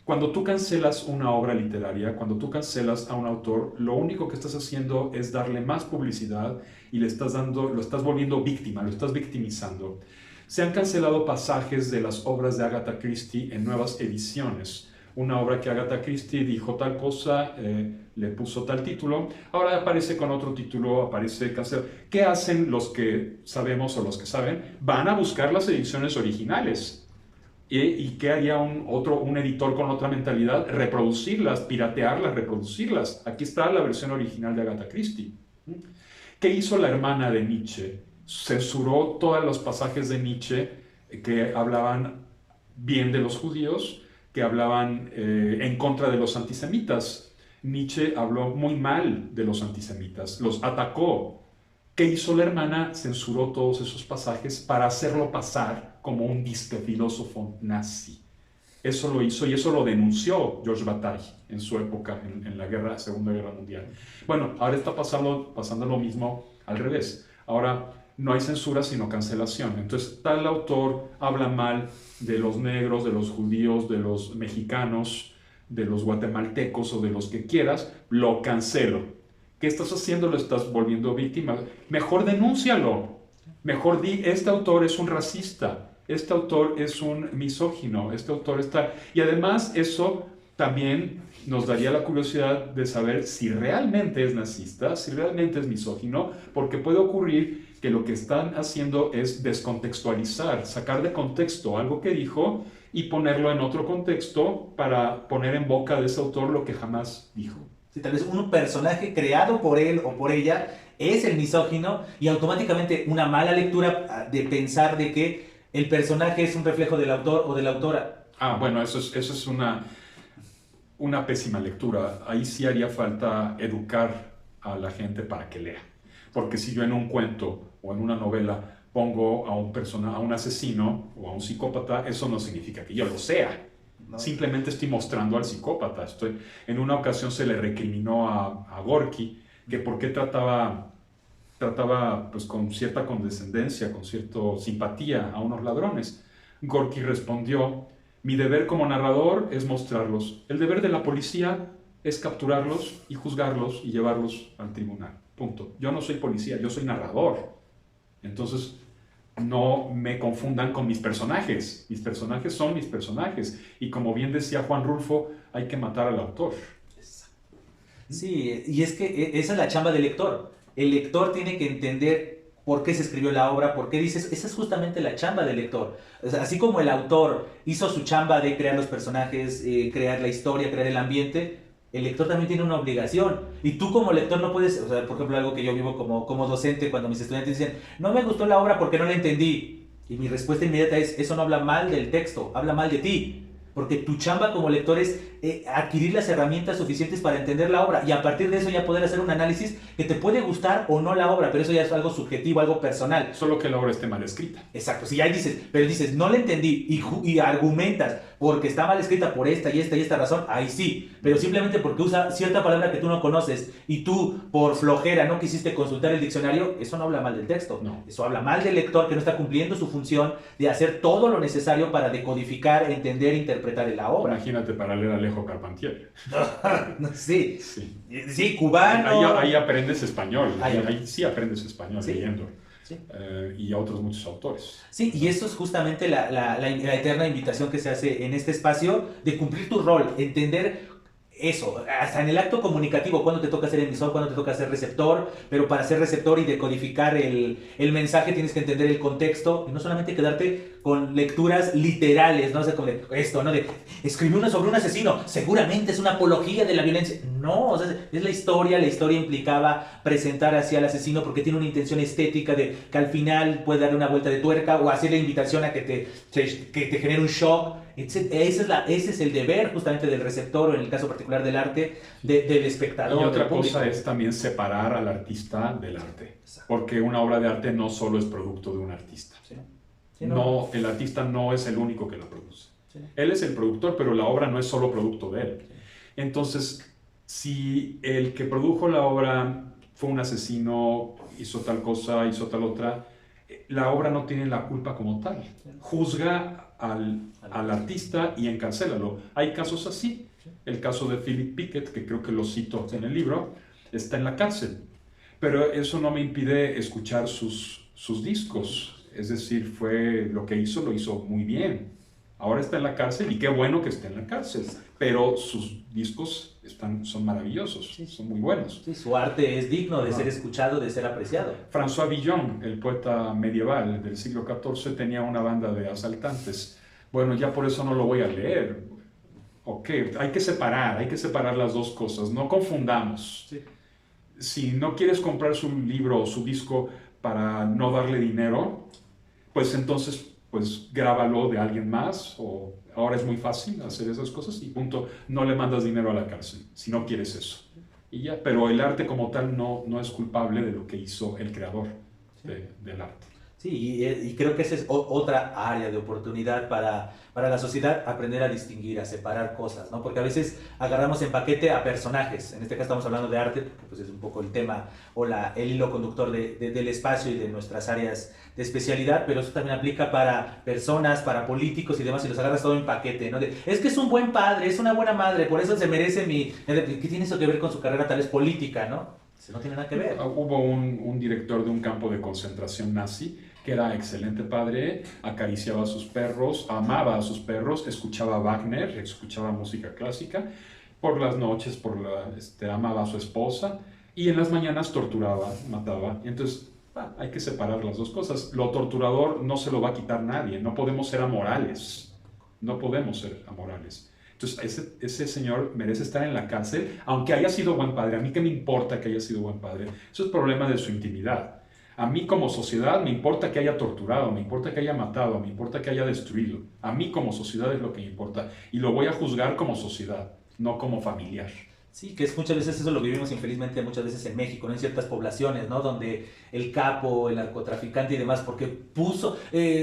Cuando tú cancelas una obra literaria, cuando tú cancelas a un autor, lo único que estás haciendo es darle más publicidad y lo estás volviendo víctima, lo estás victimizando. Se han cancelado pasajes de las obras de Agatha Christie en nuevas ediciones. Una obra que Agatha Christie dijo tal cosa, le puso tal título, ahora aparece con otro título, aparece cancelado. ¿Qué hacen los que sabemos o los que saben? Van a buscar las ediciones originales. ¿Y qué haría un editor con otra mentalidad? Reproducirlas, piratearlas, reproducirlas. Aquí está la versión original de Agatha Christie. ¿Qué hizo la hermana de Nietzsche? Censuró todos los pasajes de Nietzsche que hablaban bien de los judíos, que hablaban en contra de los antisemitas. Nietzsche habló muy mal de los antisemitas, los atacó. ¿Qué hizo la hermana? Censuró todos esos pasajes para hacerlo pasar como un disque filósofo nazi. Eso lo hizo y eso lo denunció Georges Bataille en su época, en la Segunda Guerra Mundial. Bueno, ahora está pasando lo mismo al revés. Ahora no hay censura sino cancelación. Entonces tal autor habla mal de los negros, de los judíos, de los mexicanos, de los guatemaltecos o de los que quieras, lo cancelo. ¿Qué estás haciendo? Lo estás volviendo víctima. Mejor denúncialo. Mejor di, este autor es un racista, este autor es un misógino, este autor está... Y además eso también nos daría la curiosidad de saber si realmente es nazista, si realmente es misógino, porque puede ocurrir que lo que están haciendo es descontextualizar, sacar de contexto algo que dijo y ponerlo en otro contexto para poner en boca de ese autor lo que jamás dijo. Sí, tal vez un personaje creado por él o por ella es el misógino y automáticamente una mala lectura de pensar de que el personaje es un reflejo del autor o de la autora. Bueno, eso es una pésima lectura. Ahí sí haría falta educar a la gente para que lea. Porque si yo en un cuento o en una novela pongo a un asesino o a un psicópata, eso no significa que yo lo sea. No. Simplemente estoy mostrando al psicópata. En una ocasión se le recriminó a Gorky que por qué trataba trataba pues con cierta condescendencia, con cierta simpatía a unos ladrones. Gorky respondió: mi deber como narrador es mostrarlos. El deber de la policía es capturarlos y juzgarlos y llevarlos al tribunal. Punto. Yo no soy policía, yo soy narrador. Entonces, no me confundan con mis personajes. Mis personajes son mis personajes. Y como bien decía Juan Rulfo, hay que matar al autor. Sí, y es que esa es la chamba del lector. El lector tiene que entender por qué se escribió la obra, por qué dices, esa es justamente la chamba del lector. O sea, así como el autor hizo su chamba de crear los personajes, crear la historia, crear el ambiente, el lector también tiene una obligación. Y tú como lector no puedes, o sea, por ejemplo, algo que yo vivo como docente, cuando mis estudiantes dicen, no me gustó la obra porque no la entendí. Y mi respuesta inmediata es, eso no habla mal del texto, habla mal de ti. Porque tu chamba como lector es adquirir las herramientas suficientes para entender la obra y a partir de eso ya poder hacer un análisis que te puede gustar o no la obra, pero eso ya es algo subjetivo, algo personal. Solo que la obra esté mal escrita. Exacto, si ya dices, pero dices, no la entendí y argumentas porque está mal escrita por esta y esta razón, ahí sí, pero simplemente porque usa cierta palabra que tú no conoces y tú por flojera no quisiste consultar el diccionario, eso no habla mal del texto, No. Eso habla mal del lector que no está cumpliendo su función de hacer todo lo necesario para decodificar, entender e interpretar la obra. Imagínate para leer a Alejo Carpentier. Sí, Sí. sí, cubano. Ahí aprendes español. Ahí. Ahí sí aprendes español Sí. leyendo. Sí. Y a otros muchos autores. Sí, y eso es justamente la eterna invitación que se hace en este espacio de cumplir tu rol, entender eso, hasta en el acto comunicativo, cuando te toca ser emisor, cuando te toca ser receptor, pero para ser receptor y decodificar el mensaje tienes que entender el contexto y no solamente quedarte con lecturas literales, ¿no? O sea, como de esto, ¿no? De escribió uno sobre un asesino, seguramente es una apología de la violencia. No, o sea, es la historia implicaba presentar hacia el asesino porque tiene una intención estética de que al final puede darle una vuelta de tuerca o hacer la invitación a que te genere un shock. Ese es el deber justamente del receptor o en el caso particular del arte, del espectador. Y otra del público. cosa es también separar al artista del arte. Exacto. Porque una obra de arte no solo es producto de un artista. Sí. No, el artista no es el único que la produce. Sí. Él es el productor, pero la obra no es solo producto de él. Entonces, si el que produjo la obra fue un asesino, hizo tal cosa, hizo tal otra, la obra no tiene la culpa como tal. Juzga al artista y encarcélalo. Hay casos así. El caso de Philip Pickett, que creo que lo cito en el libro, está en la cárcel. Pero eso no me impide escuchar sus discos. Es decir, lo que hizo, lo hizo muy bien. Ahora está en la cárcel y qué bueno que esté en la cárcel. Pero sus discos son maravillosos, son muy buenos. Sí, su arte es digno de ser escuchado, de ser apreciado. François Villon, el poeta medieval del siglo XIV, tenía una banda de asaltantes. Bueno, ya por eso no lo voy a leer. Ok, hay que separar las dos cosas, no confundamos. Sí. Si no quieres comprar su libro o su disco para no darle dinero, pues entonces pues grábalo de alguien más, o ahora es muy fácil hacer esas cosas y punto, no le mandas dinero a la cárcel si no quieres eso. Y ya, pero el arte como tal no es culpable de lo que hizo el creador del arte. Sí, y creo que esa es otra área de oportunidad para la sociedad, aprender a distinguir, a separar cosas, ¿no? Porque a veces agarramos en paquete a personajes, en este caso estamos hablando de arte, porque pues es un poco el tema o el hilo conductor del espacio y de nuestras áreas de especialidad, pero eso también aplica para personas, para políticos y demás, y los agarras todo en paquete, ¿no? Es que es un buen padre, es una buena madre, por eso se merece ¿Qué tiene eso que ver con su carrera tal vez política, no? No tiene nada que ver. Hubo un director de un campo de concentración nazi que era excelente padre, acariciaba a sus perros, amaba a sus perros, escuchaba Wagner, escuchaba música clásica, por las noches amaba a su esposa y en las mañanas torturaba, mataba. Entonces hay que separar las dos cosas. Lo torturador no se lo va a quitar nadie, no podemos ser amorales, no podemos ser amorales. Entonces, ese señor merece estar en la cárcel, aunque haya sido buen padre. A mí qué me importa que haya sido buen padre. Eso es problema de su intimidad. A mí como sociedad me importa que haya torturado, me importa que haya matado, me importa que haya destruido. A mí como sociedad es lo que me importa. Y lo voy a juzgar como sociedad, no como familiar. Sí, que es muchas veces eso lo vivimos infelizmente muchas veces en México, ¿no? En ciertas poblaciones, ¿no? Donde el capo, el narcotraficante y demás, porque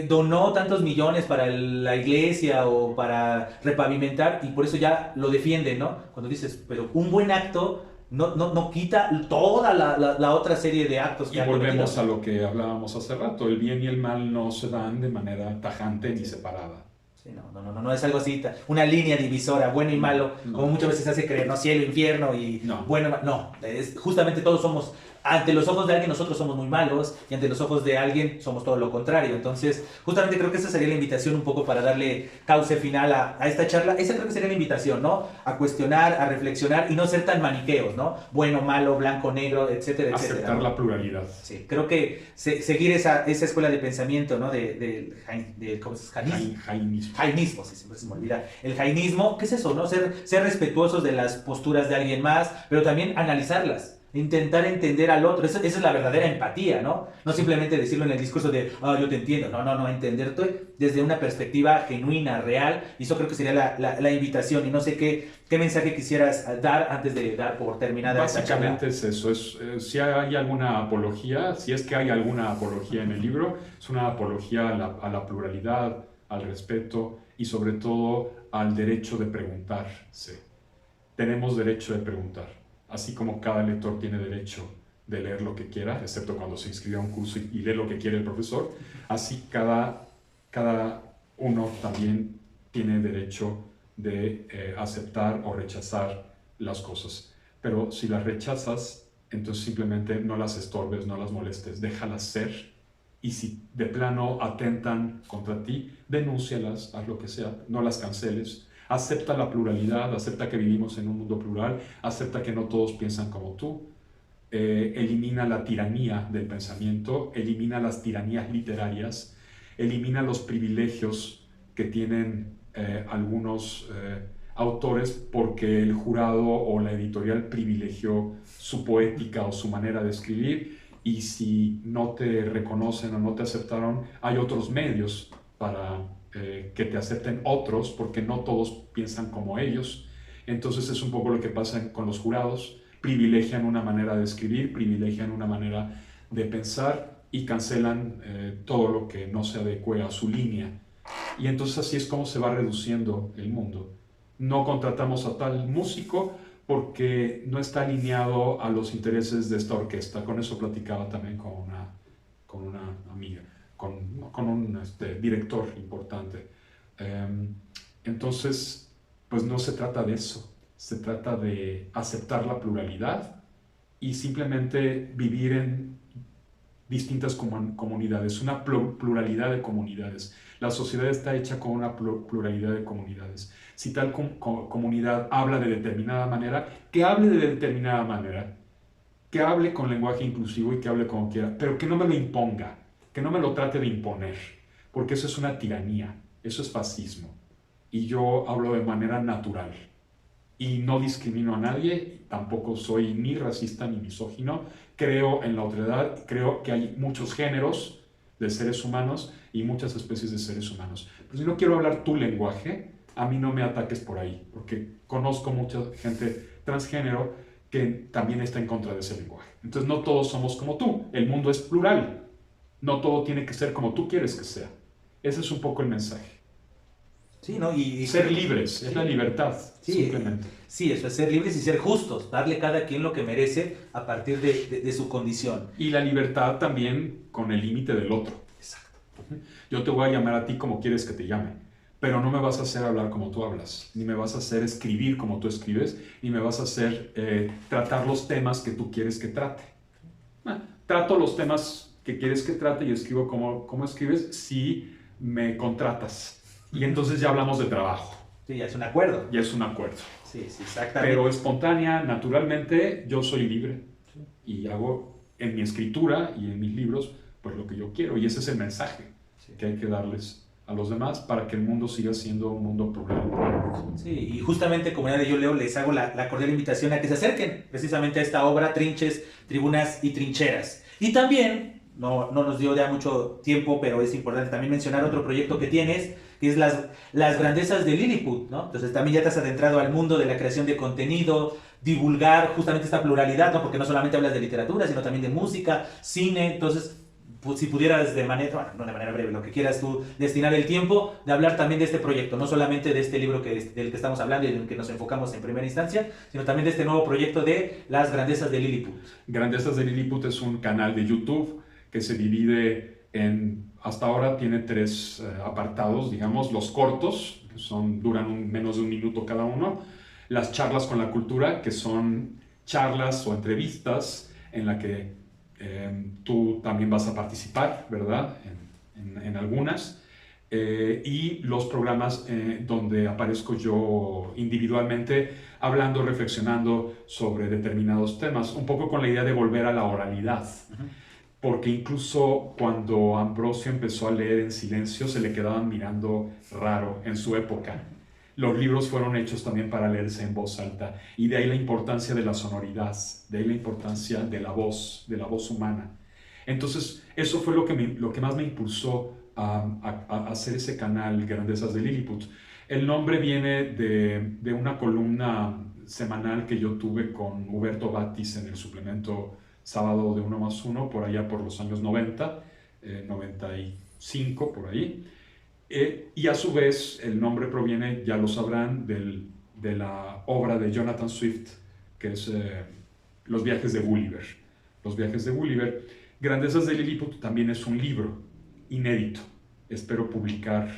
donó tantos millones para la iglesia o para repavimentar y por eso ya lo defienden, ¿no? Cuando dices, pero un buen acto no quita toda la otra serie de actos que Y ha volvemos cometido. a lo que hablábamos hace rato, el bien y el mal no se dan de manera tajante ni separada. Sí, no es algo así, una línea divisora, bueno y malo, No. como muchas veces se hace creer, no, cielo, infierno y No. bueno, no, justamente todos somos, ante los ojos de alguien nosotros somos muy malos y ante los ojos de alguien somos todo lo contrario. Entonces, justamente creo que esa sería la invitación un poco para darle cauce final a esta charla. Esa creo que sería la invitación, ¿no? A cuestionar, a reflexionar y no ser tan maniqueos, ¿no? Bueno, malo, blanco, negro, etcétera, etcétera. Aceptar ¿no? la pluralidad. Sí, creo que seguir esa escuela de pensamiento, ¿no? ¿Cómo es? Jainismo. Jainismo, sí, siempre se me olvida. El jainismo, ¿qué es eso, no? Ser respetuosos de las posturas de alguien más, pero también analizarlas. Intentar entender al otro, esa es la verdadera empatía, ¿no? No simplemente decirlo en el discurso de, yo te entiendo, no, entenderte desde una perspectiva genuina, real, y eso creo que sería la invitación, y no sé qué mensaje quisieras dar antes de dar por terminada esta charla. Básicamente es eso, si hay alguna apología, si es que hay alguna apología en el libro, es una apología a la pluralidad, al respeto y sobre todo al derecho de preguntarse. Tenemos derecho de preguntar. Así como cada lector tiene derecho de leer lo que quiera, excepto cuando se inscribe a un curso y lee lo que quiere el profesor, así cada uno también tiene derecho de aceptar o rechazar las cosas. Pero si las rechazas, entonces simplemente no las estorbes, no las molestes, déjalas ser. Y si de plano atentan contra ti, denúncialas, haz lo que sea, no las canceles. Acepta la pluralidad, acepta que vivimos en un mundo plural, acepta que no todos piensan como tú, elimina la tiranía del pensamiento, elimina las tiranías literarias, elimina los privilegios que tienen algunos autores porque el jurado o la editorial privilegió su poética o su manera de escribir, y si no te reconocen o no te aceptaron, hay otros medios para que te acepten otros, porque no todos piensan como ellos. Entonces es un poco lo que pasa con los jurados, privilegian una manera de escribir, privilegian una manera de pensar y cancelan todo lo que no se adecue a su línea. Y entonces así es como se va reduciendo el mundo. No contratamos a tal músico porque no está alineado a los intereses de esta orquesta. Con eso platicaba también con una amiga, con un director importante. Entonces, pues no se trata de eso. Se trata de aceptar la pluralidad y simplemente vivir en distintas comunidades, una pluralidad de comunidades. La sociedad está hecha con una pluralidad de comunidades. Si tal comunidad habla de determinada manera, que hable de determinada manera, que hable con lenguaje inclusivo y que hable como quiera, pero que no me lo imponga, que no me lo trate de imponer, porque eso es una tiranía, eso es fascismo. Y yo hablo de manera natural y no discrimino a nadie, tampoco soy ni racista ni misógino, creo en la otredad, creo que hay muchos géneros de seres humanos y muchas especies de seres humanos. Pero si no quiero hablar tu lenguaje, a mí no me ataques por ahí, porque conozco mucha gente transgénero que también está en contra de ese lenguaje. Entonces no todos somos como tú, el mundo es plural, no todo tiene que ser como tú quieres que sea. Ese es un poco el mensaje. Sí, ¿no? Y ser libres, sí, es la libertad, sí, simplemente. Sí, eso es ser libres y ser justos, darle a cada quien lo que merece a partir de su condición. Y la libertad también con el límite del otro. Exacto. Yo te voy a llamar a ti como quieres que te llame, pero no me vas a hacer hablar como tú hablas, ni me vas a hacer escribir como tú escribes, ni me vas a hacer tratar los temas que tú quieres que trate. Trato los temas que quieres que trate y escribo como escribes si me contratas. Y entonces ya hablamos de trabajo. Sí, ya es un acuerdo. Ya es un acuerdo. Sí, exactamente. Pero espontánea, naturalmente, yo soy libre. Sí. Y hago en mi escritura y en mis libros, pues lo que yo quiero. Y ese es el mensaje que hay que darles a los demás para que el mundo siga siendo un mundo plural. Sí, y justamente, comunidad de Yo Leo, les hago la cordial invitación a que se acerquen precisamente a esta obra, Trinches, Tribunas y Trincheras. Y también, no nos dio ya mucho tiempo, pero es importante también mencionar otro proyecto que tienes, que es las grandezas de Lilliput, ¿no? Entonces también ya te has adentrado al mundo de la creación de contenido, divulgar justamente esta pluralidad, ¿no? Porque no solamente hablas de literatura, sino también de música, cine. Entonces si pudieras de manera, bueno, no de manera breve, lo que quieras tú, destinar el tiempo de hablar también de este proyecto, no solamente de este libro del que estamos hablando y en el que nos enfocamos en primera instancia, sino también de este nuevo proyecto de Las Grandezas de Lilliput. Grandezas de Lilliput es un canal de YouTube que se divide en, hasta ahora tiene 3 apartados, digamos, los cortos, que duran menos de 1 minuto cada uno, las charlas con la cultura, que son charlas o entrevistas en la que tú también vas a participar, ¿verdad? En algunas. Y los programas donde aparezco yo individualmente hablando, reflexionando sobre determinados temas, un poco con la idea de volver a la oralidad. Porque incluso cuando Ambrosio empezó a leer en silencio, se le quedaban mirando raro en su época. Los libros fueron hechos también para leerse en voz alta, y de ahí la importancia de la sonoridad, de ahí la importancia de la voz humana. Entonces, eso fue lo que más me impulsó a hacer ese canal Grandezas de Lilliput. El nombre viene de una columna semanal que yo tuve con Huberto Batis en el suplemento Sábado de 1+1, por allá por los años 90, 95, por ahí. Y a su vez el nombre proviene, ya lo sabrán, de la obra de Jonathan Swift, que es Los viajes de Gulliver. Los viajes de Gulliver. Grandezas de Lilliput también es un libro inédito. Espero publicar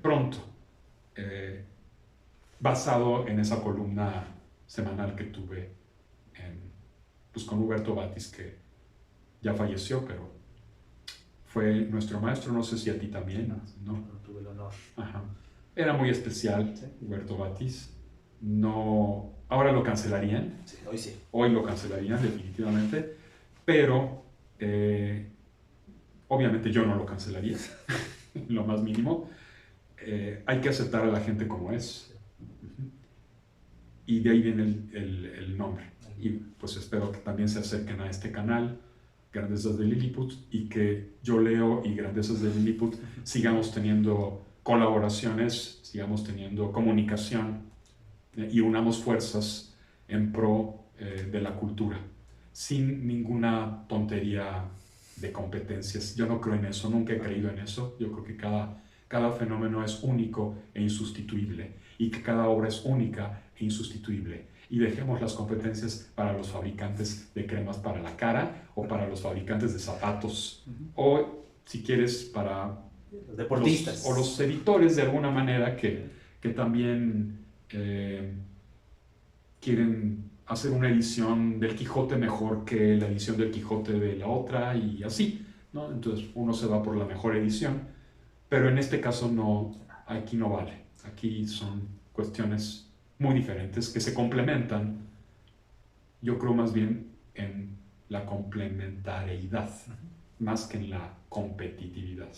pronto, basado en esa columna semanal que tuve pues con Huberto Batis, que ya falleció, pero fue nuestro maestro, no sé si a ti también. No tuve el honor. Ajá. Era muy especial, ¿Sí? Huberto Batis. No, ahora lo cancelarían. Sí, hoy sí. Hoy lo cancelarían definitivamente, pero obviamente yo no lo cancelaría, lo más mínimo. Hay que aceptar a la gente como es. Y de ahí viene el nombre. Y pues espero que también se acerquen a este canal, Grandezas de Lilliput, y que yo leo y Grandezas de Lilliput sigamos teniendo colaboraciones, sigamos teniendo comunicación y unamos fuerzas en pro de la cultura, sin ninguna tontería de competencias. Yo no creo en eso, nunca he creído en eso. Yo creo que cada fenómeno es único e insustituible, y que cada obra es única e insustituible. Y dejemos las competencias para los fabricantes de cremas para la cara, o para los fabricantes de zapatos, o si quieres para los deportistas, o los editores de alguna manera que también quieren hacer una edición del Quijote mejor que la edición del Quijote de la otra, y así, ¿no? Entonces uno se va por la mejor edición, pero en este caso no, aquí no vale. Aquí son cuestiones muy diferentes que se complementan, yo creo más bien en la complementariedad, más que en la competitividad.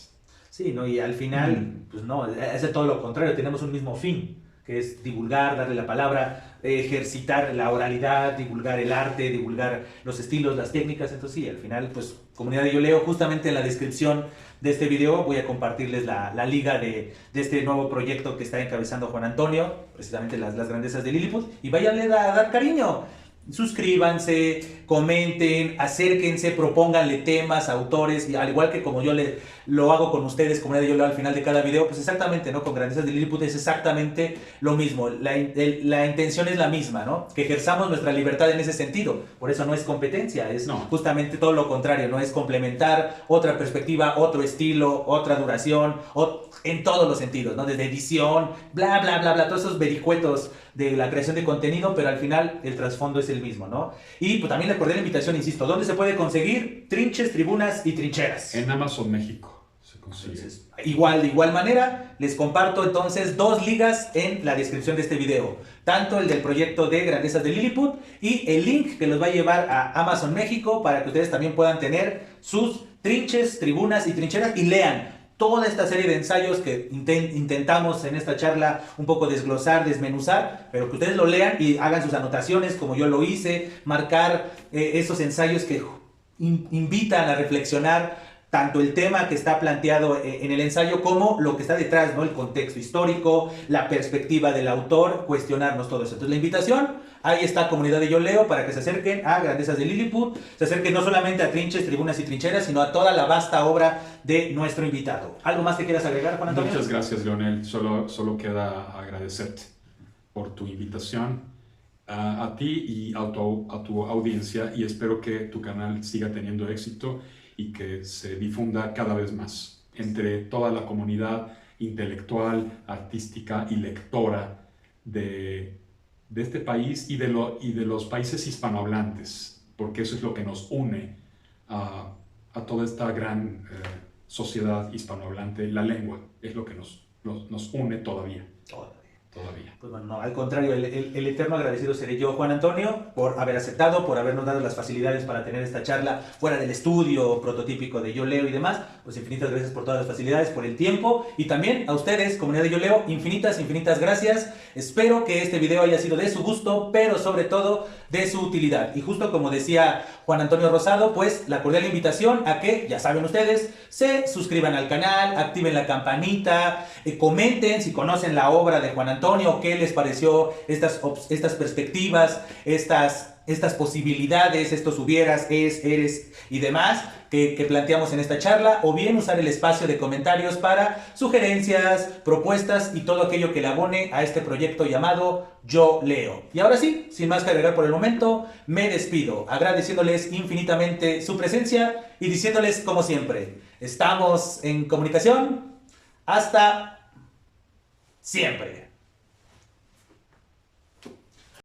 Sí, ¿no? Y al final, pues no, es de todo lo contrario, tenemos un mismo fin, que es divulgar, darle la palabra, ejercitar la oralidad, divulgar el arte, divulgar los estilos, las técnicas. Entonces sí, al final, pues comunidad de Yo Leo, justamente en la descripción de este video voy a compartirles la liga de este nuevo proyecto que está encabezando Juan Antonio, precisamente las Grandezas de Lilliput, y váyanle a dar cariño. Suscríbanse, comenten, acérquense, propónganle temas, autores, y al igual que como yo lo hago con ustedes, comunidad de Yo Leo, al final de cada video, pues exactamente, ¿no? Con Grandezas de Lilliput es exactamente lo mismo, la intención es la misma, ¿no? Que ejerzamos nuestra libertad en ese sentido, por eso no es competencia, es justamente todo lo contrario, ¿no? Es complementar otra perspectiva, otro estilo, otra duración, en todos los sentidos, ¿no? Desde edición, bla, bla, bla, bla, todos esos vericuetos de la creación de contenido, pero al final el trasfondo es el mismo, ¿no? Y pues también le acordé la invitación, insisto, ¿dónde se puede conseguir Trinches, Tribunas y Trincheras? En Amazon México se consigue. Entonces, de igual manera, les comparto entonces 2 ligas en la descripción de este video, tanto el del proyecto de Grandezas de Lilliput y el link que los va a llevar a Amazon México para que ustedes también puedan tener sus Trinches, Tribunas y Trincheras y lean toda esta serie de ensayos que intentamos en esta charla un poco desglosar, desmenuzar, pero que ustedes lo lean y hagan sus anotaciones como yo lo hice, marcar esos ensayos que invitan a reflexionar tanto el tema que está planteado en el ensayo como lo que está detrás, ¿no? El contexto histórico, la perspectiva del autor, cuestionarnos todo eso. Entonces la invitación, ahí está Comunidad de Yo Leo, para que se acerquen a Grandezas de Lilliput, se acerquen no solamente a Trinches, Tribunas y Trincheras, sino a toda la vasta obra de nuestro invitado. ¿Algo más que quieras agregar, Juan Antonio? Muchas gracias, Leonel. Solo queda agradecerte por tu invitación, a ti y a tu audiencia, y espero que tu canal siga teniendo éxito y que se difunda cada vez más entre toda la comunidad intelectual, artística y lectora de este país y de los países hispanohablantes, porque eso es lo que nos une a toda esta gran sociedad hispanohablante. La lengua es lo que nos une todavía. Todavía. Pues bueno, no, al contrario, el eterno agradecido seré yo, Juan Antonio, por haber aceptado, por habernos dado las facilidades para tener esta charla fuera del estudio prototípico de Yo Leo y demás. Pues infinitas gracias por todas las facilidades, por el tiempo, y también a ustedes, comunidad de Yo Leo, infinitas gracias. Espero que este video haya sido de su gusto, pero sobre todo de su utilidad. Y justo como decía Juan Antonio Rosado, pues la cordial invitación a que, ya saben ustedes, se suscriban al canal, activen la campanita, comenten si conocen la obra de Juan Antonio, qué les pareció estas perspectivas, estas posibilidades, estos hubieras, eres y demás que planteamos en esta charla, o bien usar el espacio de comentarios para sugerencias, propuestas y todo aquello que le abone a este proyecto llamado Yo Leo. Y ahora sí, sin más que agregar por el momento, me despido, agradeciéndoles infinitamente su presencia y diciéndoles como siempre, estamos en comunicación hasta siempre.